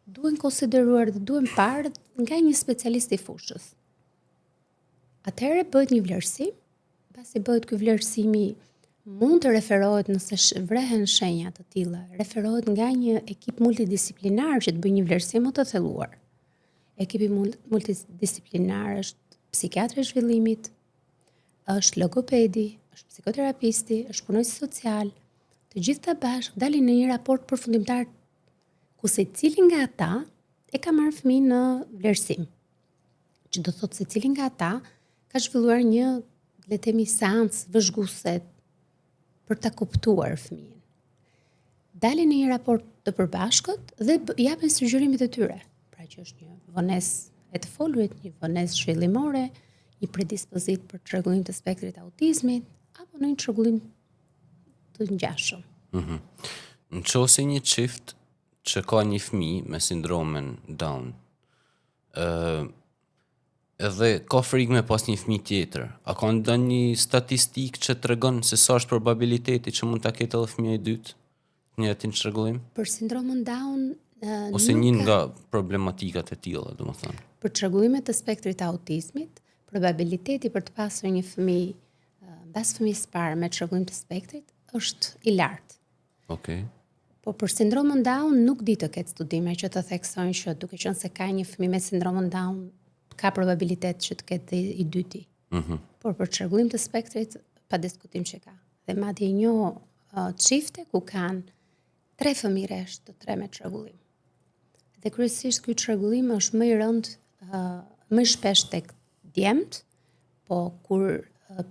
duhen konsideruar dhe duhen parë nga një specialist i fushës. Atëherë bëhet një vlerësim, pasi bëhet ky vlerësimi mund të referohet nëse vrehen shenja të tilla, referohet nga një ekip multidisiplinar që të bëjë një vlerësim më të thelluar. Ekipi multidisiplinar është psikiatri i zhvillimit, është logopedi, është psikoterapisti, është punojësi social. Të gjitha bashkë dalin në një raport përfundimtar ku secili nga ata e ka marrë fëmijën në vlerësim. Që do thotë secili nga ata ka zhvilluar një, le të themi, seancë vëzhguese për ta kuptuar fëmijën. Dalin në një raport të përbashkët dhe japin sugjerimet e tyre. Pra që është një vonesë e të folurit, një vonesë zhvillimore, një predispozit për çrregullim të spektrit autizmit, apo në një çrregullim të ngjashëm. Në qoftë se një çift që ka një fëmijë me sindromin Down, edhe ka frikë me pas një fëmijë tjetër, a ka ndonjë statistikë që tregon se sa është probabiliteti që mund ta ketë edhe fëmia i dytë një atin çrregullim? Për sindromën Down Ose një nga problematikat e tilla, domethënë. Për çrregullimet të spektrit të autizmit, probabiliteti për të pasur një fëmijë mbas fëmijës së parë me çrregullim të spektrit është i lartë. Okej. Po për sindromën Down nuk di të ketë studime që të theksojnë që duke qenë se ka një fëmijë me sindromën Down, ka probabilitet që të ketë i dyti. Por për çrregullim të spektrit, pa diskutim që ka. Dhe madje një çifte ku kanë 3 fëmijë rresht të 3 me çrregullim. Dhe kryesisht ky çrregullim është më i rënd, më shpesh tek djemt, po kur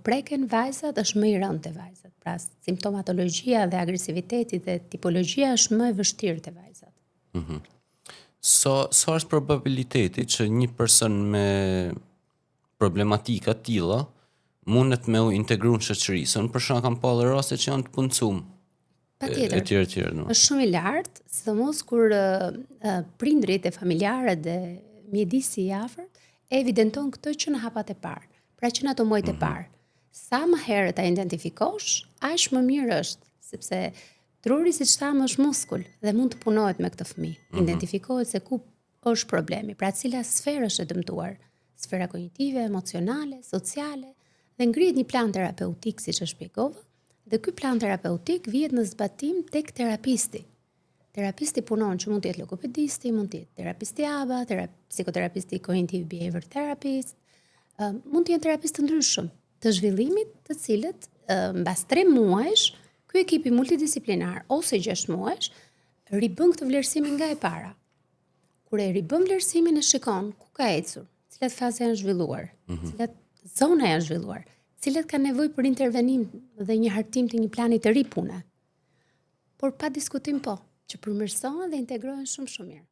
preken vajzat është më i rënd te vajzat. Pra simptomatologjia dhe agresiviteti dhe tipologjia është më e vështirë te vajzat. Sa është probabiliteti që një person me problematika tilla mundet me u integru në shoqëri? Se unë për shkak kam pasur raste që janë të punësuar. Patjetër. Etj. Është shumë i lartë, sidomos kur prindrit e familjarët dhe mjedisi i afërt e evidenton këtë që në hapat e parë. Pra që në ato muajt e parë. Sa më herët ta identifikosh, aq më mirë është, sepse truri, siç thamë, është muskul dhe mund të punohet me këtë fëmijë. Identifikohet se ku është problemi, pra cila sferë është e dëmtuar, sfera kognitive, emocionale, sociale, dhe ngrihet një plan terapeutik, siç e shpjegova, dhe ky plan terapeutik vihet në zbatim tek terapisti. Terapisti punon që mund të jetë logopedisti, mund të jetë terapisti ABA, psikoterapisti cognitive behavior therapist, mund të jenë terapistë të ndryshëm të zhvillimit, të cilët mbas 3 muajsh ky ekipi multidisiplinar ose 6 muajsh ribën këtë vlerësimin nga e para. Kur e ribën vlerësimin e shikon ku ka ecur, cilat faze janë zhvilluar, cilat zona janë zhvilluar, cilat kanë nevojë për intervenim dhe një hartim të një plani të ri pune. Por pa diskutim që përmirësohen dhe integrohen shumë mirë.